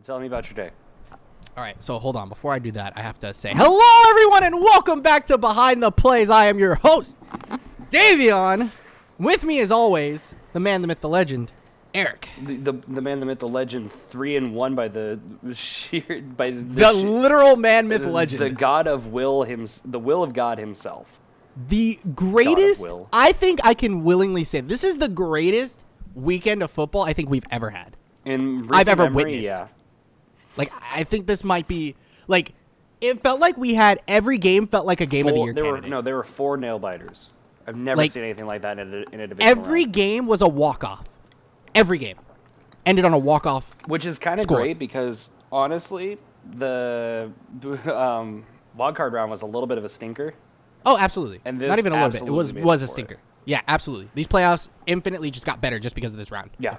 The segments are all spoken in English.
Well, tell me about your day. All right, so hold on. Before I do that, I have to say hello, everyone, and welcome back to Behind the Plays. I am your host, Davion. With me, as always, the man, the myth, the legend, Eric. The man, the myth, the legend, 3-1 by the literal man, myth, legend, the God of will, the will of God himself. The greatest. I think I can willingly say this is the greatest weekend of football I think we've ever had. I've ever witnessed. Yeah. Like, I think this might be, like, it felt like we had every game felt like a game of the year candidate. There were 4 nail-biters. I've never seen anything like that in a division. Every game was a walk-off. Every game ended on a walk-off. Which is kind of great because, honestly, the wild card round was a little bit of a stinker. Oh, absolutely. And not even a little bit. It was a stinker. Yeah, absolutely. These playoffs infinitely just got better just because of this round. Yeah.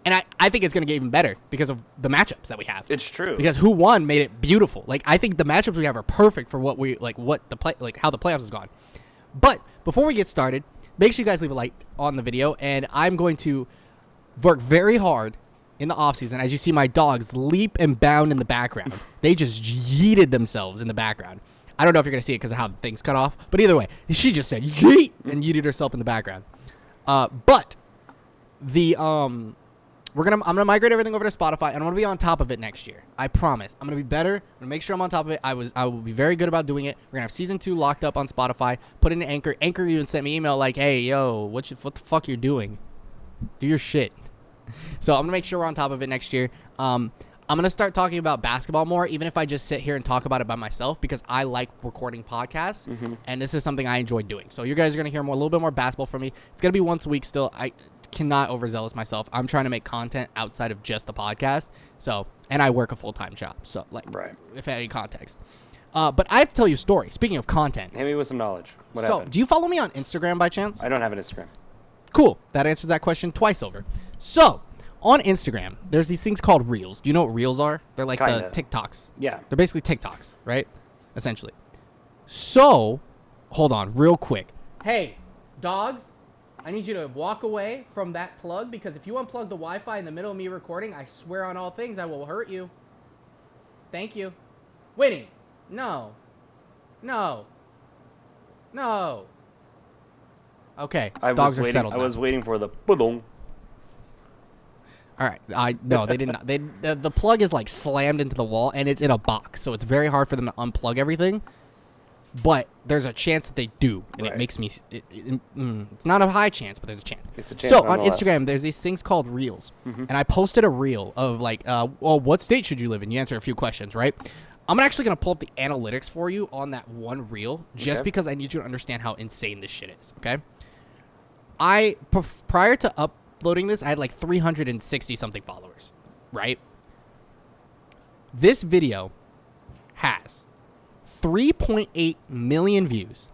And I think it's going to get even better because of the matchups that we have. It's true. Because who won made it beautiful. Like, I think the matchups we have are perfect for how the playoffs has gone. But before we get started, make sure you guys leave a like on the video, and I'm going to work very hard in the offseason. As you see my dogs leap and bound in the background. They just yeeted themselves in the background. I don't know if you're going to see it because of how the thing's cut off, but either way, she just said yeet and yeeted herself in the background. But the I'm gonna migrate everything over to Spotify, and I'm gonna be on top of it next year. I promise. I'm gonna be better. I'm gonna make sure I'm on top of it. I will be very good about doing it. We're gonna have season 2 locked up on Spotify. Put in Anchor. Anchor even sent me email like, "Hey, yo, what the fuck you're doing? Do your shit." So I'm gonna make sure we're on top of it next year. I'm gonna start talking about basketball more, even if I just sit here and talk about it by myself, because I like recording podcasts, and this is something I enjoy doing. So you guys are gonna hear a little bit more basketball from me. It's gonna be once a week still. I cannot overzealous myself. I'm trying to make content outside of just the podcast. So, and I work a full-time job. So, if any context. But I have to tell you a story. Speaking of content. Hit me with some knowledge. What happened? Do you follow me on Instagram by chance? I don't have an Instagram. Cool. That answers that question twice over. So, on Instagram, there's these things called Reels. Do you know what Reels are? They're like the TikToks. Yeah. They're basically TikToks, right? Essentially. So, hold on real quick. Hey, dogs. I need you to walk away from that plug, because if you unplug the Wi-Fi in the middle of me recording, I swear on all things I will hurt you. Thank you. Waiting. No. Okay. Dogs are settled now. I was waiting for the boom. All right. No, they did not. The plug is like slammed into the wall, and it's in a box, so it's very hard for them to unplug everything. But there's a chance that they do, and it makes me. It's not a high chance, but there's a chance. It's a chance. So on Instagram, there's these things called Reels, and I posted a reel of like, well, what state should you live in? You answer a few questions, right? I'm actually gonna pull up the analytics for you on that one reel, just because I need you to understand how insane this shit is. Okay. Prior to uploading this, I had like 360 something followers, right? This video has 3.8 million views,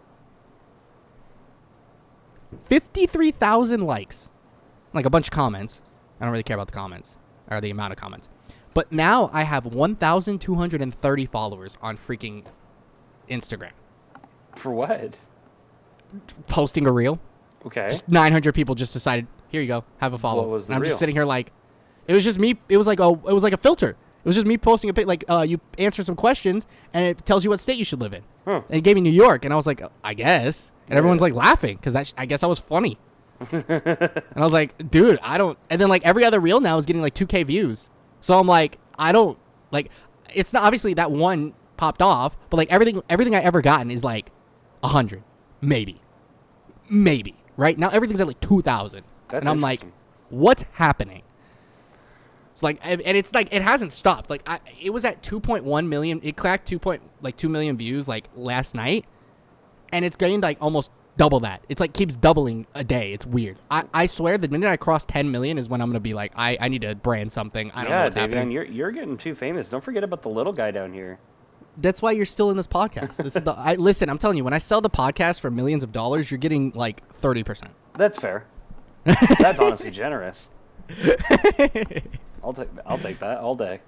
53,000 likes, like a bunch of comments. I don't really care about the comments or the amount of comments. But now I have 1,230 followers on freaking Instagram. For what? Posting a reel. Okay. 900 people just decided, here you go, have a follow. What was the and I'm reel? just sitting here like, it was just me. It was like a filter. It was just me posting a pic, like, you answer some questions, and it tells you what state you should live in. And it gave me New York, and I was like, I guess. And everyone's, like, laughing, because I guess I was funny. And I was like, dude, I don't. And then, like, every other reel now is getting, like, 2K views. So I'm like, I don't, like, it's not, obviously, that one popped off, but, like, everything I ever gotten is, like, 100. Maybe. Right? Now everything's at, like, 2,000. And I'm like, what's happening? It's like, and it's like, it hasn't stopped. Like, it was at 2.1 million. It cracked 2 million views like last night, and it's gained like almost double that. It's like keeps doubling a day. It's weird. I swear the minute I cross 10 million is when I'm gonna be like, I need to brand something. I don't know what's happening. You're getting too famous. Don't forget about the little guy down here. That's why you're still in this podcast. This is listen. I'm telling you, when I sell the podcast for millions of dollars, you're getting like 30%. That's fair. That's honestly generous. I'll take that all day.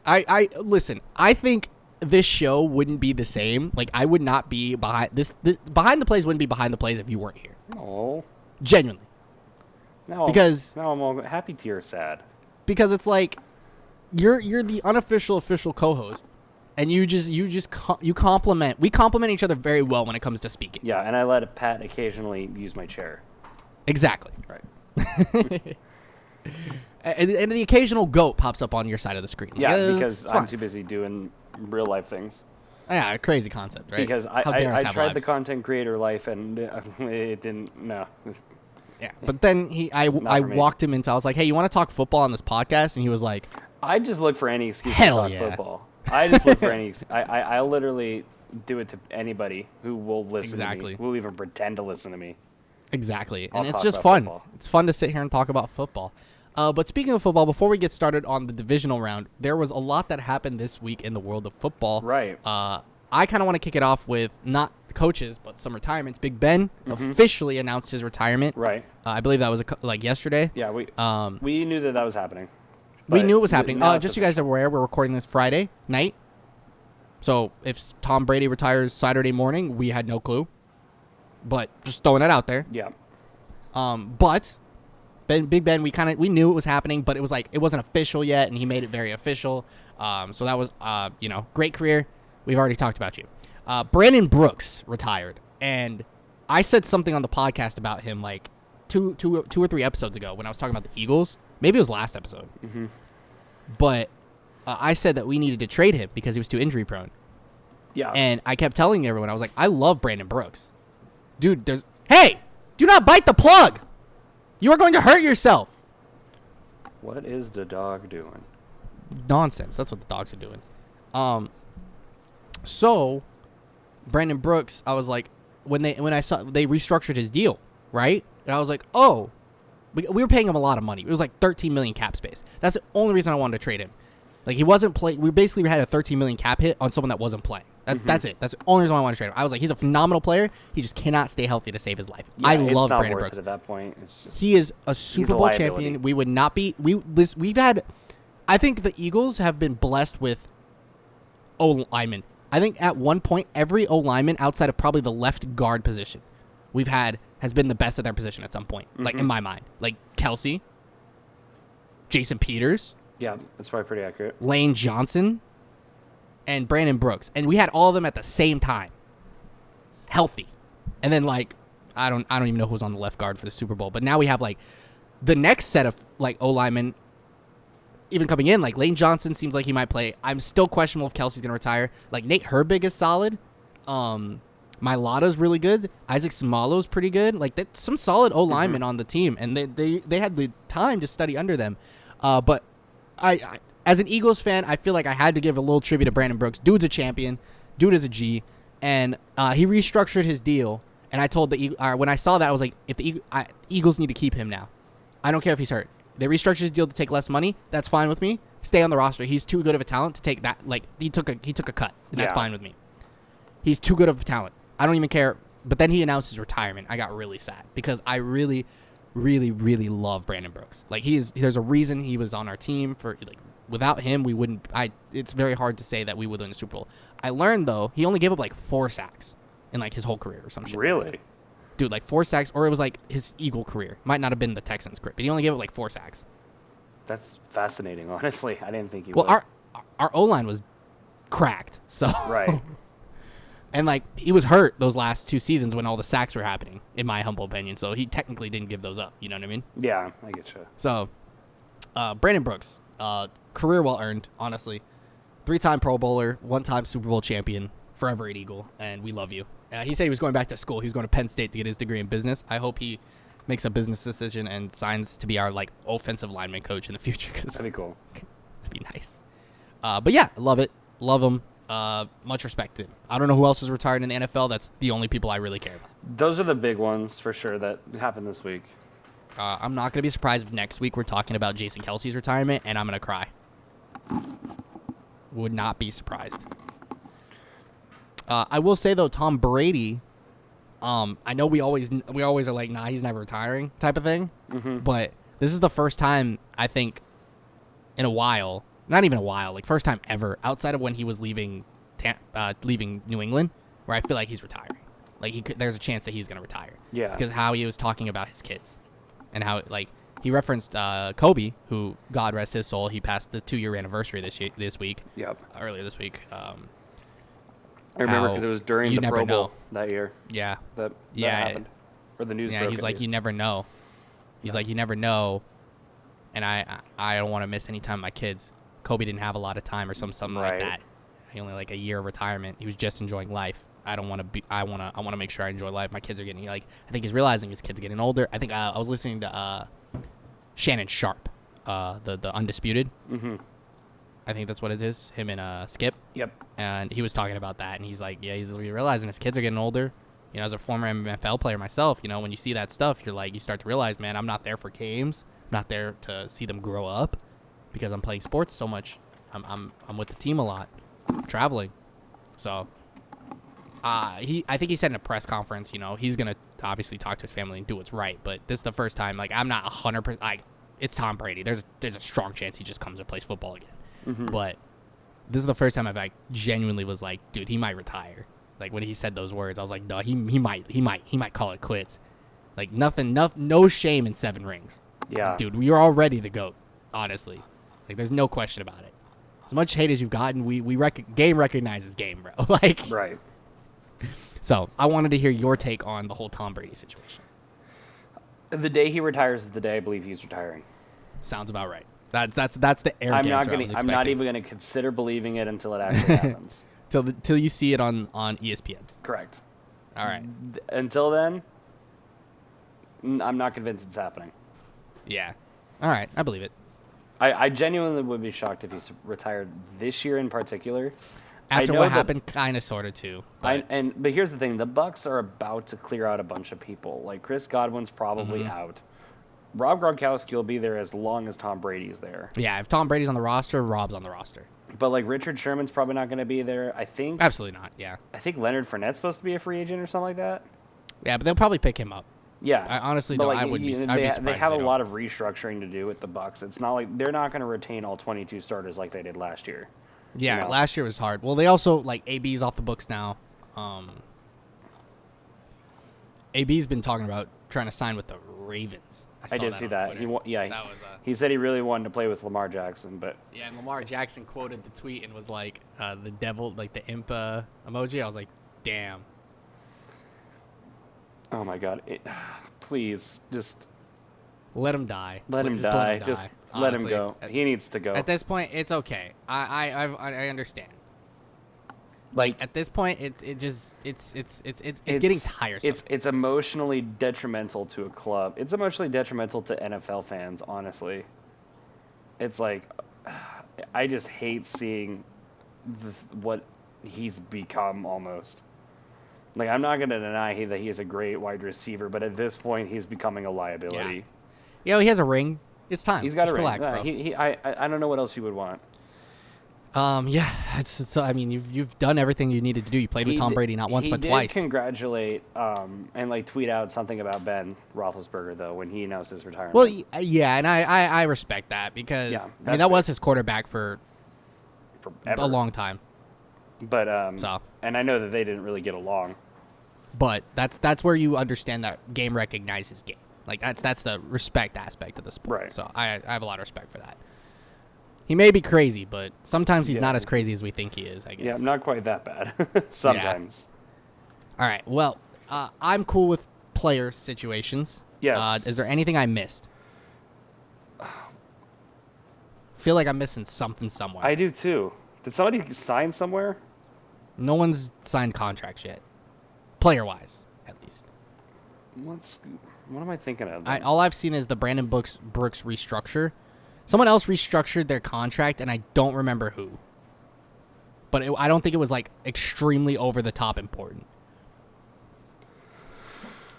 I listen. I think this show wouldn't be the same. Like, I would not be behind this. Behind the Plays wouldn't be behind the plays if you weren't here. Oh, genuinely. Now because now I'm all happy to you're sad. Because it's like, you're the unofficial official co-host, and you compliment. We compliment each other very well when it comes to speaking. Yeah, and I let Pat occasionally use my chair. Exactly. Right. And the occasional goat pops up on your side of the screen. Yeah, because I'm too busy doing real life things. Yeah, crazy concept, right? Because I tried the content creator life and it didn't. No. Yeah, but then I walked him into. I was like, "Hey, you want to talk football on this podcast?" And he was like, I just look for any excuse Hell to talk yeah. football. I just look for any. I literally do it to anybody who will listen to me. Who will even pretend to listen to me. Exactly, I'll and it's talk just about fun. football. It's fun to sit here and talk about football. But speaking of football, before we get started on the divisional round, there was a lot that happened this week in the world of football. Right. I kind of want to kick it off with not coaches, but some retirements. Big Ben officially announced his retirement. Right. I believe that was like yesterday. Yeah, we knew that was happening. We knew it was happening. Now Just so you guys are aware, we're recording this Friday night. So if Tom Brady retires Saturday morning, we had no clue. But just throwing that out there. Yeah. But Big Ben, we knew it was happening, but it was like it wasn't official yet, and he made it very official. So that was great career. We've already talked about you. Brandon Brooks retired, and I said something on the podcast about him like two or three episodes ago when I was talking about the Eagles. Maybe it was last episode. Mm-hmm. But I said that we needed to trade him because he was too injury prone. Yeah. And I kept telling everyone, I was like, I love Brandon Brooks. Dude, hey, do not bite the plug. You are going to hurt yourself. What is the dog doing? Nonsense. That's what the dogs are doing. So Brandon Brooks, I was like, when I saw they restructured his deal, right? And I was like, oh, we were paying him a lot of money. It was like 13 million cap space. That's the only reason I wanted to trade him. Like he wasn't playing. We basically had a 13 million cap hit on someone that wasn't playing. That's it. That's the only reason why I wanted to trade him. I was like, he's a phenomenal player. He just cannot stay healthy to save his life. Yeah, I love it's not Brandon worth Brooks. it at that point. It's just, he is a Super Bowl champion. We would not be. We've had. I think the Eagles have been blessed with O linemen. I think at one point every O lineman outside of probably the left guard position we've had has been the best at their position at some point. Like in my mind, like Kelsey, Jason Peters. Yeah, that's probably pretty accurate. Lane Johnson, and Brandon Brooks, and we had all of them at the same time, healthy. And then like I don't even know who was on the left guard for the Super Bowl, but now we have like the next set of like O linemen even coming in. Like Lane Johnson seems like he might play. I'm still questionable if Kelsey's gonna retire. Like Nate Herbig is solid. Mylata's really good. Isaac Samalo's pretty good. Like that's some solid O linemen on the team, and they had the time to study under them. But I as an Eagles fan, I feel like I had to give a little tribute to Brandon Brooks. Dude's a champion. Dude is a G. And he restructured his deal. And I told when I saw that, I was like, if the Eagles need to keep him now. I don't care if he's hurt. They restructured his deal to take less money. That's fine with me. Stay on the roster. He's too good of a talent to take that. Like he took a cut, and that's fine with me. He's too good of a talent. I don't even care. But then he announced his retirement. I got really sad because I really, really, really love Brandon Brooks. Like there's a reason he was on our team for like. Without him, we wouldn't. It's very hard to say that we would win the Super Bowl. I learned though he only gave up like 4 sacks in like his whole career or some shit. Really, dude, like 4 sacks, or it was like his Eagle career. Might not have been the Texans' career, but he only gave up like 4 sacks. That's fascinating. Honestly, I didn't think he would. Well, our O line was cracked, so right. And like he was hurt those last 2 seasons when all the sacks were happening, in my humble opinion. So he technically didn't give those up. You know what I mean? Yeah, I get you. So, Brandon Brooks. Career well earned, honestly. 3-time Pro Bowler, 1-time Super Bowl champion, forever an Eagle, and we love you. He said he was going back to school. He was going to Penn State to get his degree in business. I hope he makes a business decision and signs to be our like offensive lineman coach in the future. Cause that'd be cool. That'd be nice. But yeah, love it. Love him. Much respect to him. I don't know who else is retired in the NFL. That's the only people I really care about. Those are the big ones for sure that happened this week. I'm not going to be surprised if next week we're talking about Jason Kelsey's retirement, and I'm going to cry. Would not be surprised. I will say, though, Tom Brady, I know we always are like, nah, he's never retiring type of thing, but this is the first time, I think, in a while, not even a while, like first time ever, outside of when he was leaving New England, where I feel like he's retiring. Like there's a chance that he's going to retire. Yeah. Because how he was talking about his kids. And how, like, he referenced Kobe, who, God rest his soul, he passed the 2-year anniversary this week. Yep. Earlier this week. I remember because it was during the Pro Bowl that year. Yeah. That happened. Or the news broke. Yeah, he's like, you never know. He's like, you never know. And I don't want to miss any time with my kids. Kobe didn't have a lot of time or something like that. He only like a year of retirement. He was just enjoying life. I don't want to be. I want to make sure I enjoy life. My kids are getting like. I think he's realizing his kids are getting older. I think I was listening to Shannon Sharp, the Undisputed. Mm-hmm. I think that's what it is. Him and Skip. Yep. And he was talking about that, and he's like, yeah, he's realizing his kids are getting older. You know, as a former NFL player myself, you know, when you see that stuff, you're like, you start to realize, man, I'm not there for games. I'm not there to see them grow up because I'm playing sports so much. I'm with the team a lot, traveling. So, I think he said in a press conference, you know, he's gonna obviously talk to his family and do what's right. But this is the first time, like, I'm not 100%. Like, it's Tom Brady. There's a strong chance he just comes and plays football again. Mm-hmm. But this is the first time I've like genuinely was like, dude, he might retire. Like when he said those words, I was like, no, he might call it quits. Like no shame in 7 rings. Yeah, like, dude, you're already the GOAT. Honestly, like there's no question about it. As much hate as you've gotten, game recognizes game, bro. Like right. So I wanted to hear your take on the whole Tom Brady situation. The day he retires is the day I believe he's retiring. Sounds about right. That's the arrogance. I'm not even gonna consider believing it until it actually happens. Till you see it on ESPN. Correct. All right. Until then, I'm not convinced it's happening. Yeah. All right. I believe it. I genuinely would be shocked if he's retired this year in particular. After what happened, kind of, sort of, too. But here's the thing. The Bucs are about to clear out a bunch of people. Like, Chris Godwin's probably out. Rob Gronkowski will be there as long as Tom Brady's there. Yeah, if Tom Brady's on the roster, Rob's on the roster. But, like, Richard Sherman's probably not going to be there, I think. Absolutely not, yeah. I think Leonard Fournette's supposed to be a free agent or something like that. Yeah, but they'll probably pick him up. Yeah. I honestly don't. I wouldn't be surprised. They have a lot of restructuring to do with the Bucs. It's not like they're not going to retain all 22 starters like they did last year. Yeah, you know? Last year was hard. Well, they also, like, AB's off the books now. AB's been talking about trying to sign with the Ravens. I did see that. He said he really wanted to play with Lamar Jackson, but yeah, and Lamar Jackson quoted the tweet and was like, "The devil, like the imp emoji." I was like, "Damn." Oh my God! Please, just let him die. Let him die. Just let him go. He needs to go. At this point, it's okay. I understand. Like at this point, it's getting tiresome. It's emotionally detrimental to a club. It's emotionally detrimental to NFL fans. Honestly, it's like I just hate seeing what he's become almost. Like I'm not gonna deny that he is a great wide receiver, but at this point, he's becoming a liability. Yeah, he has a ring. It's time. He's got a ring. Relax, bro. I don't know what else you would want. Yeah, it's I mean, you've done everything you needed to do. You played with Tom Brady not once but twice. He did congratulate and like tweet out something about Ben Roethlisberger though when he announced his retirement. Well, yeah, and I respect that because I mean that was his quarterback for a long time. But and I know that they didn't really get along. But that's where you understand that game recognizes game. Like that's the respect aspect of the sport. Right. So I have a lot of respect for that. He may be crazy, but sometimes he's not as crazy as we think he is, I guess. Yeah, not quite that bad. Sometimes. Yeah. All right. Well, I'm cool with player situations. Yes. Is there anything I missed? Feel like I'm missing something somewhere. I do too. Did somebody sign somewhere? No one's signed contracts yet. Player-wise, at least. What am I thinking of? All I've seen is the Brandon Brooks restructure. Someone else restructured their contract, and I don't remember who. But I don't think it was, like, extremely over-the-top important.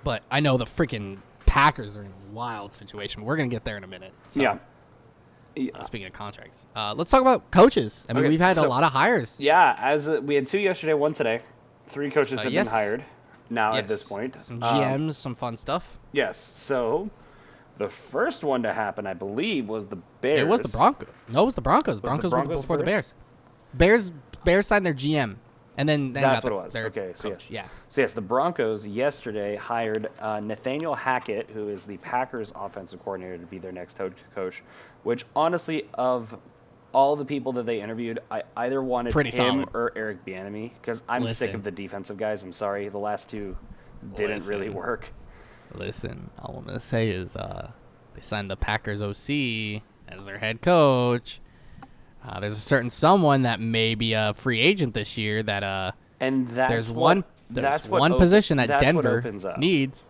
But I know the freaking Packers are in a wild situation. We're going to get there in a minute. So, yeah. Speaking of contracts. Let's talk about coaches. I mean, we've had a lot of hires. Yeah, we had 2 yesterday, 1 today. 3 coaches have been hired now at this point. Some GMs, some fun stuff. Yes, so... The first one to happen, I believe, was the Bears. It was the Broncos. No, it was the Broncos. Broncos were before the Bears. Bears signed their GM. And then That's got what it was. their Okay, so coach. Yeah. So yes, the Broncos yesterday hired Nathaniel Hackett, who is the Packers offensive coordinator, to be their next head coach. Which honestly, of all the people that they interviewed, I either wanted Pretty him solid. or Eric Bieniemy, because I'm sick of the defensive guys. I'm sorry, the last two didn't really work. Listen, all I'm gonna say is they signed the Packers OC as their head coach. There's a certain someone that may be a free agent this year that and there's one position that Denver needs.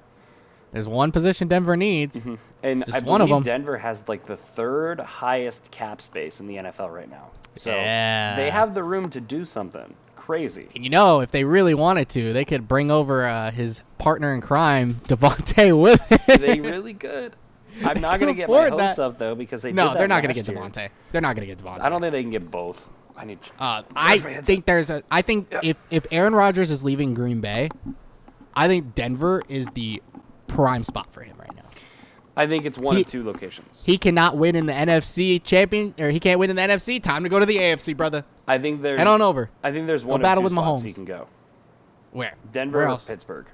There's one position Denver needs. Mm-hmm. And just I one of them. believe Denver has like the third highest cap space in the NFL right now. So they have the room to do something crazy. And if they really wanted to, they could bring over his partner in crime, Devontae, with it. They really could. I'm not going to get my hopes up, though, because they're not going to get Devontae. They're not going to get Devontae. I don't think they can get both. I think if Aaron Rodgers is leaving Green Bay, I think Denver is the prime spot for him right now. I think it's one of two locations. He cannot win in the NFC champion, or he can't win in the NFC. Time to go to the AFC, brother. I think there's head on over. I think there's one battle of two with spots Mahomes. he can go. Where? Denver Where or else? Pittsburgh.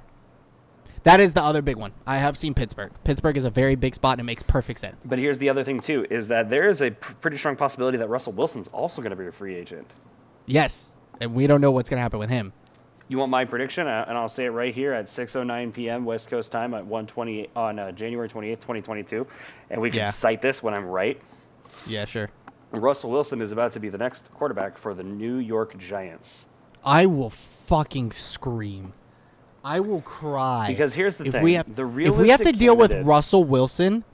That is the other big one. I have seen Pittsburgh. Pittsburgh is a very big spot, and it makes perfect sense. But here's the other thing, too, is that there is a pretty strong possibility that Russell Wilson's also going to be a free agent. Yes, and we don't know what's going to happen with him. You want my prediction? And I'll say it right here at 6:09 p.m. West Coast time at 1:28 on January 28th, 2022. And we can cite this when I'm right. Yeah, sure. Russell Wilson is about to be the next quarterback for the New York Giants. I will fucking scream. I will cry. Because here's the thing. If we have to deal with Russell Wilson,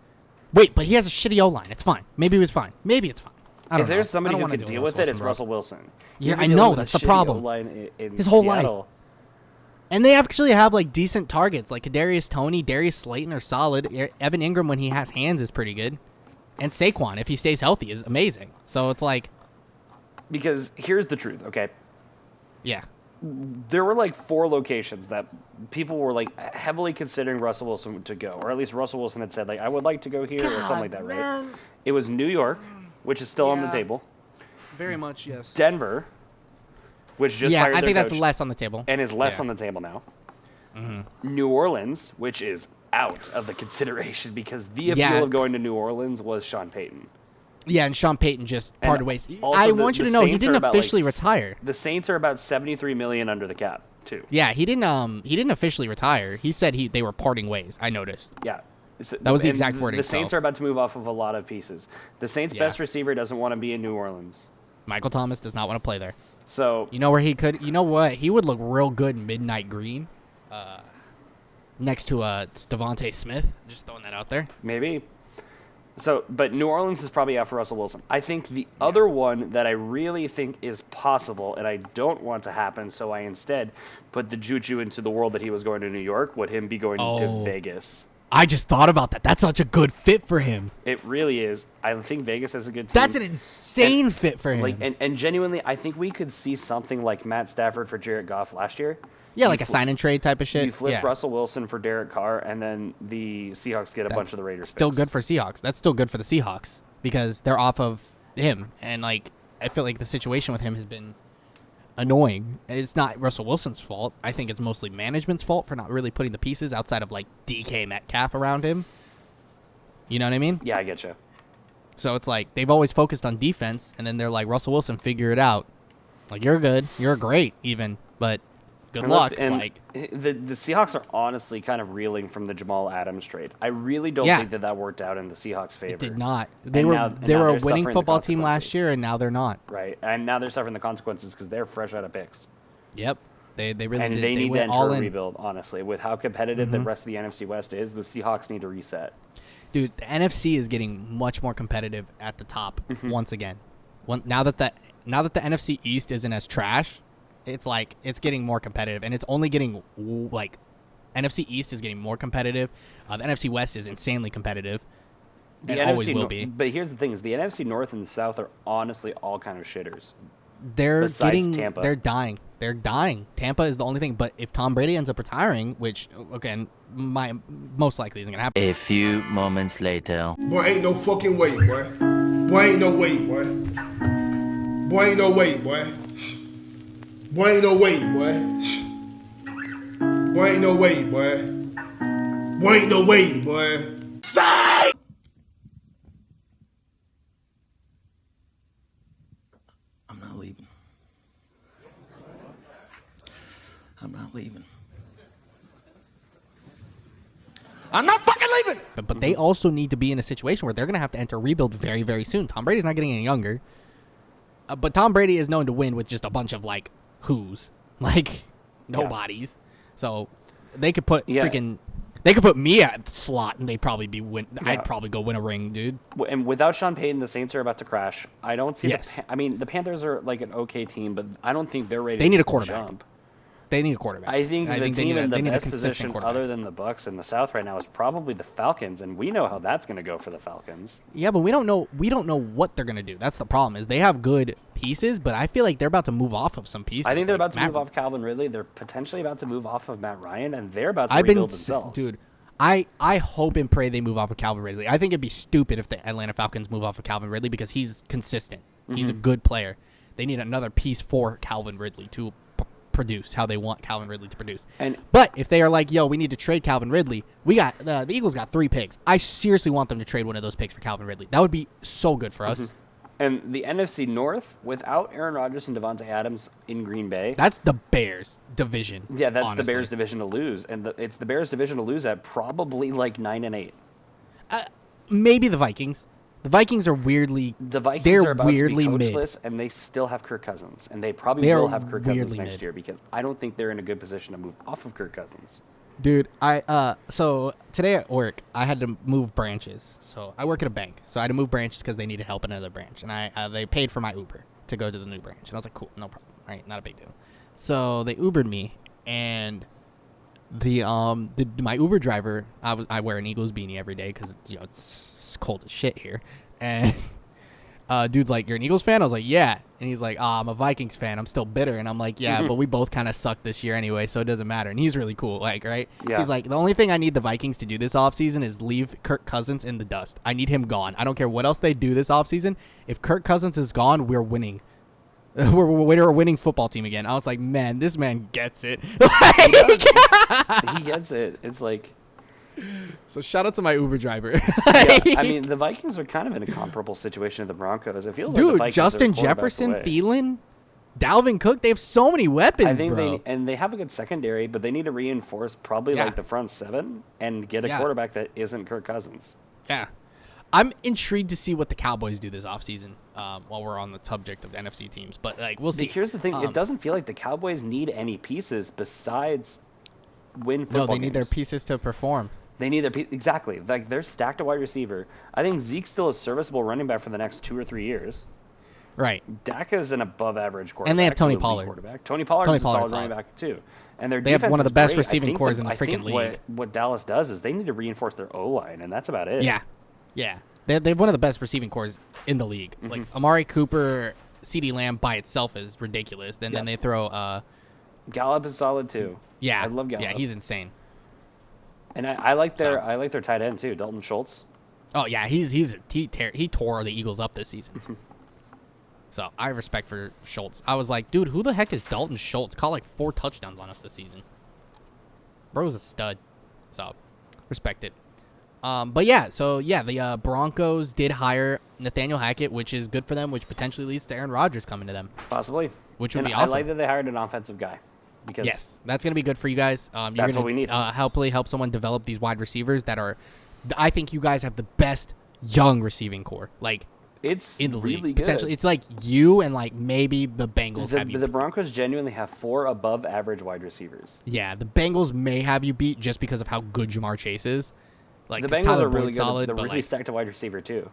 wait, but he has a shitty O-line. It's fine. Maybe it's fine. Maybe it's fine. I don't know. If there's somebody who can deal with it, it's Russell Wilson. Yeah, I know. That's the problem. His whole life. And they actually have like decent targets, like Kadarius Toney, Darius Slayton are solid. Evan Ingram, when he has hands, is pretty good. And Saquon, if he stays healthy, is amazing. So it's like, because here's the truth, okay? Yeah. There were like 4 locations that people were like heavily considering Russell Wilson to go, or at least Russell Wilson had said like, I would like to go here or something like that, right? It was New York, which is still on the table. Very much, yes. Denver, which just hired I think their that's coach, less on the table. and is less on the table now. Mm-hmm. New Orleans, which is out of the consideration because the appeal of going to New Orleans was Sean Payton. Yeah, and Sean Payton just parted ways. I want you to know he didn't officially retire. The Saints are about $73 million under the cap too. Yeah, he didn't officially retire. He said they were parting ways. I noticed. Yeah. That was the exact wording. The Saints are about to move off of a lot of pieces. The Saints' best receiver doesn't want to be in New Orleans. Michael Thomas does not want to play there. So you know where he could. You know what? He would look real good in midnight green, next to Devontae Smith. Just throwing that out there. Maybe. So, but New Orleans is probably out for Russell Wilson. I think the other one that I really think is possible, and I don't want to happen, so I instead put the juju into the world that he was going to New York, would him be going to Vegas. I just thought about that. That's such a good fit for him. It really is. I think Vegas has a good team. That's an insane fit for him. Like, and genuinely, I think we could see something like Matt Stafford for Jared Goff last year. Yeah, like a sign and trade type of shit. You flip Russell Wilson for Derek Carr, and then the Seahawks get a bunch of the Raiders. Still good for Seahawks. That's still good for the Seahawks because they're off of him, and like I feel like the situation with him has been annoying. It's not Russell Wilson's fault. I think it's mostly management's fault for not really putting the pieces outside of like DK Metcalf around him. You know what I mean? Yeah, I get you. So it's like they've always focused on defense, and then they're like, Russell Wilson, figure it out. Like, you're good. You're great, even, but good luck. And like the Seahawks are honestly kind of reeling from the Jamal Adams trade. I really don't think that worked out in the Seahawks' favor. It did not. They were a winning football team last year, and now they're not. Right, and now they're suffering the consequences because they're fresh out of picks. Yep, they really and did. They need to enter all a in. rebuild. Honestly, with how competitive the rest of the NFC West is, the Seahawks need to reset. Dude, the NFC is getting much more competitive at the top once again. Now that the NFC East isn't as trash, it's like it's getting more competitive, and it's only getting like NFC East is getting more competitive. The NFC West is insanely competitive. It always will be. But here's the thing: is the NFC North and South are honestly all kind of shitters. They're Tampa. They're dying. They're dying. Tampa is the only thing. But if Tom Brady ends up retiring, which again, most likely isn't gonna happen. A few moments later. Boy, ain't no fucking way, boy. Boy, ain't no way, boy. Boy, ain't no way, boy. Boy, ain't no way, boy. Boy, ain't no way, boy. Boy, ain't no way, boy. I'm not leaving. I'm not leaving. I'm not fucking leaving! But they also need to be in a situation where they're going to have to enter rebuild very, very soon. Tom Brady's not getting any younger. But Tom Brady is known to win with just a bunch of, like, who's. Like, nobodies. So they could put freaking... They could put me at the slot, and they'd probably be win. Yeah. I'd probably go win a ring, dude. And without Sean Payton, the Saints are about to crash. I don't see the Panthers are like an okay team, but I don't think they're ready. They need to a quarterback. Jump. They need a quarterback. I think the team in the best position, quarterback. other than the Bucs in the South right now, is probably the Falcons, and we know how that's going to go for the Falcons. Yeah, but we don't know. We don't know what they're going to do. That's the problem. Is they have good pieces, but I feel like they're about to move off of some pieces. I think they're about to move off Calvin Ridley. They're potentially about to move off of Matt Ryan, and they're about to rebuild themselves. Dude, I hope and pray they move off of Calvin Ridley. I think it'd be stupid if the Atlanta Falcons move off of Calvin Ridley because he's consistent. He's a good player. They need another piece for Calvin Ridley to produce how they want Calvin Ridley to produce. But if they are like, yo, we need to trade Calvin Ridley, we got the Eagles got 3 picks. I seriously want them to trade one of those picks for Calvin Ridley. That would be so good for us. And the NFC North, without Aaron Rodgers and Devontae Adams in Green Bay, that's the Bears division. Yeah, that's honestly. the Bears division to lose, and it's the Bears division to lose at probably like 9-8. Maybe the Vikings. The Vikings are weirdly. The Vikings they're are about weirdly to be mid, coachless, and they still have Kirk Cousins, and they probably will have Kirk Cousins next year because I don't think they're in a good position to move off of Kirk Cousins. Dude, so today at work I had to move branches. So I work at a bank, so I had to move branches because they needed help in another branch, and they paid for my Uber to go to the new branch, and I was like, cool, no problem, right, not a big deal. So they Ubered me, and my Uber driver, I wear an Eagles beanie every day because it's cold as shit here, and dude's like, you're an Eagles fan? I was like, yeah. And he's like, I'm a Vikings fan. I'm still bitter. And I'm like, yeah, but we both kind of sucked this year anyway, so it doesn't matter. And he's really cool, like, right? Yeah. He's like, the only thing I need the Vikings to do this offseason is leave Kirk Cousins in the dust. I need him gone. I don't care what else they do this offseason. If Kirk Cousins is gone, we're winning. We're a winning football team again. I was like, man, this man gets it. He gets it. It's like... So shout out to my Uber driver. Yeah, I mean, the Vikings are kind of in a comparable situation to the Broncos. It feels like the Vikings Justin Jefferson, Thielen, Dalvin Cook, they have so many weapons, I think bro. they have a good secondary, but they need to reinforce probably like the front 7 and get a quarterback that isn't Kirk Cousins. Yeah. I'm intrigued to see what the Cowboys do this offseason while we're on the subject of NFC teams. But like we'll see. Here's the thing. It doesn't feel like the Cowboys need any pieces besides win football No, they need games. their pieces to perform. They need their exactly. Like they're stacked at wide receiver. I think Zeke's still a serviceable running back for the next 2 or 3 years. Right. Dak is an above-average quarterback. And they have Tony Pollard. Tony Pollard is a solid running back too. And they have one of the best receiving cores in the freaking league. What Dallas does is they need to reinforce their O-line, and that's about it. Yeah. Yeah. They have one of the best receiving cores in the league. Like Amari Cooper, CeeDee Lamb by itself is ridiculous. Then they throw Gallup is solid too. Yeah. I love Gallup. Yeah, he's insane. And I like their tight end too, Dalton Schultz. Oh yeah, he tore the Eagles up this season. So I have respect for Schultz. I was like, dude, who the heck is Dalton Schultz? Caught like 4 touchdowns on us this season. Bro's a stud. So respect it. But yeah, the Broncos did hire Nathaniel Hackett, which is good for them, which potentially leads to Aaron Rodgers coming to them. Possibly. Which would be awesome. I like that they hired an offensive guy. Because yes, that's going to be good for you guys. You're that's what we need. Hopefully help someone develop these wide receivers that are... I think you guys have the best young receiving core. Like, it's in the really league. good. Potentially, it's like you and like maybe the Bengals have you. The Broncos genuinely have 4 above-average wide receivers. Yeah, the Bengals may have you beat just because of how good Jamar Chase is. Like, the Bengals Tyler are really Boyd's good. solid, They're but really stacked at wide receiver too.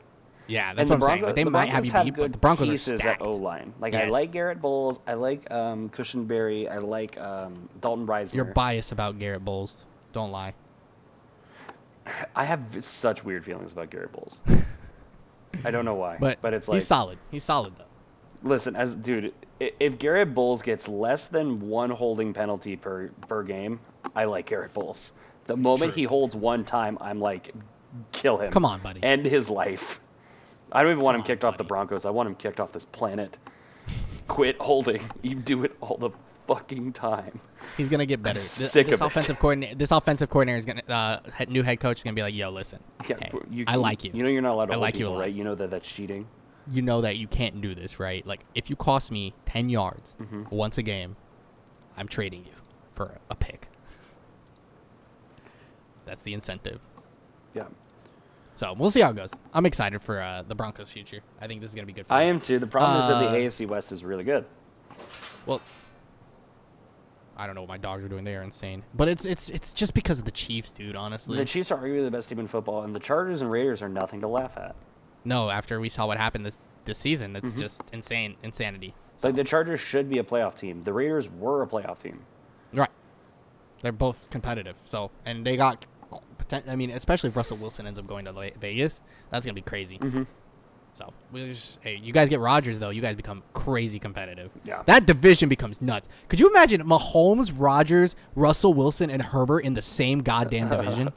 Yeah, that's what I'm saying. Like, they might have you beat, but the Broncos are stacked. At O-line. Like, yes. I like Garrett Bowles. I like Cushenberry. I like Dalton Reisner. You're biased about Garrett Bowles. Don't lie. I have such weird feelings about Garrett Bowles. I don't know why, but it's like... He's solid. He's solid, though. Listen, if Garrett Bowles gets less than 1 holding penalty per game, I like Garrett Bowles. The moment he holds 1 time, I'm like, kill him. Come on, buddy. End his life. I don't even want him kicked off the Broncos. I want him kicked off this planet. Quit holding. You do it all the fucking time. He's gonna get better. Sick This of it. offensive coordinator. This offensive coordinator is gonna. New head coach is gonna be like, yo, listen. Yeah, Hey, I like you. You know you're not allowed to I hold like you a people, lot. right? You know that that's cheating. You know that you can't do this, right? Like, if you cost me 10 yards once a game, I'm trading you for a pick. That's the incentive. Yeah. So we'll see how it goes. I'm excited for the Broncos' future. I think this is gonna be good for I them. am too. The problem is that the AFC West is really good. Well, I don't know what my dogs are doing. They are insane. But it's just because of the Chiefs, dude. Honestly. The Chiefs are arguably the best team in football, and the Chargers and Raiders are nothing to laugh at. No, after we saw what happened this season, it's just insanity. Like, the Chargers should be a playoff team. The Raiders were a playoff team. Right. They're both competitive. So, and they got, I mean, especially if Russell Wilson ends up going to Vegas, that's gonna be crazy. So hey, you guys get Rodgers though, you guys become crazy competitive. Yeah. That division becomes nuts. Could you imagine Mahomes, Rodgers, Russell Wilson, and Herbert in the same goddamn division?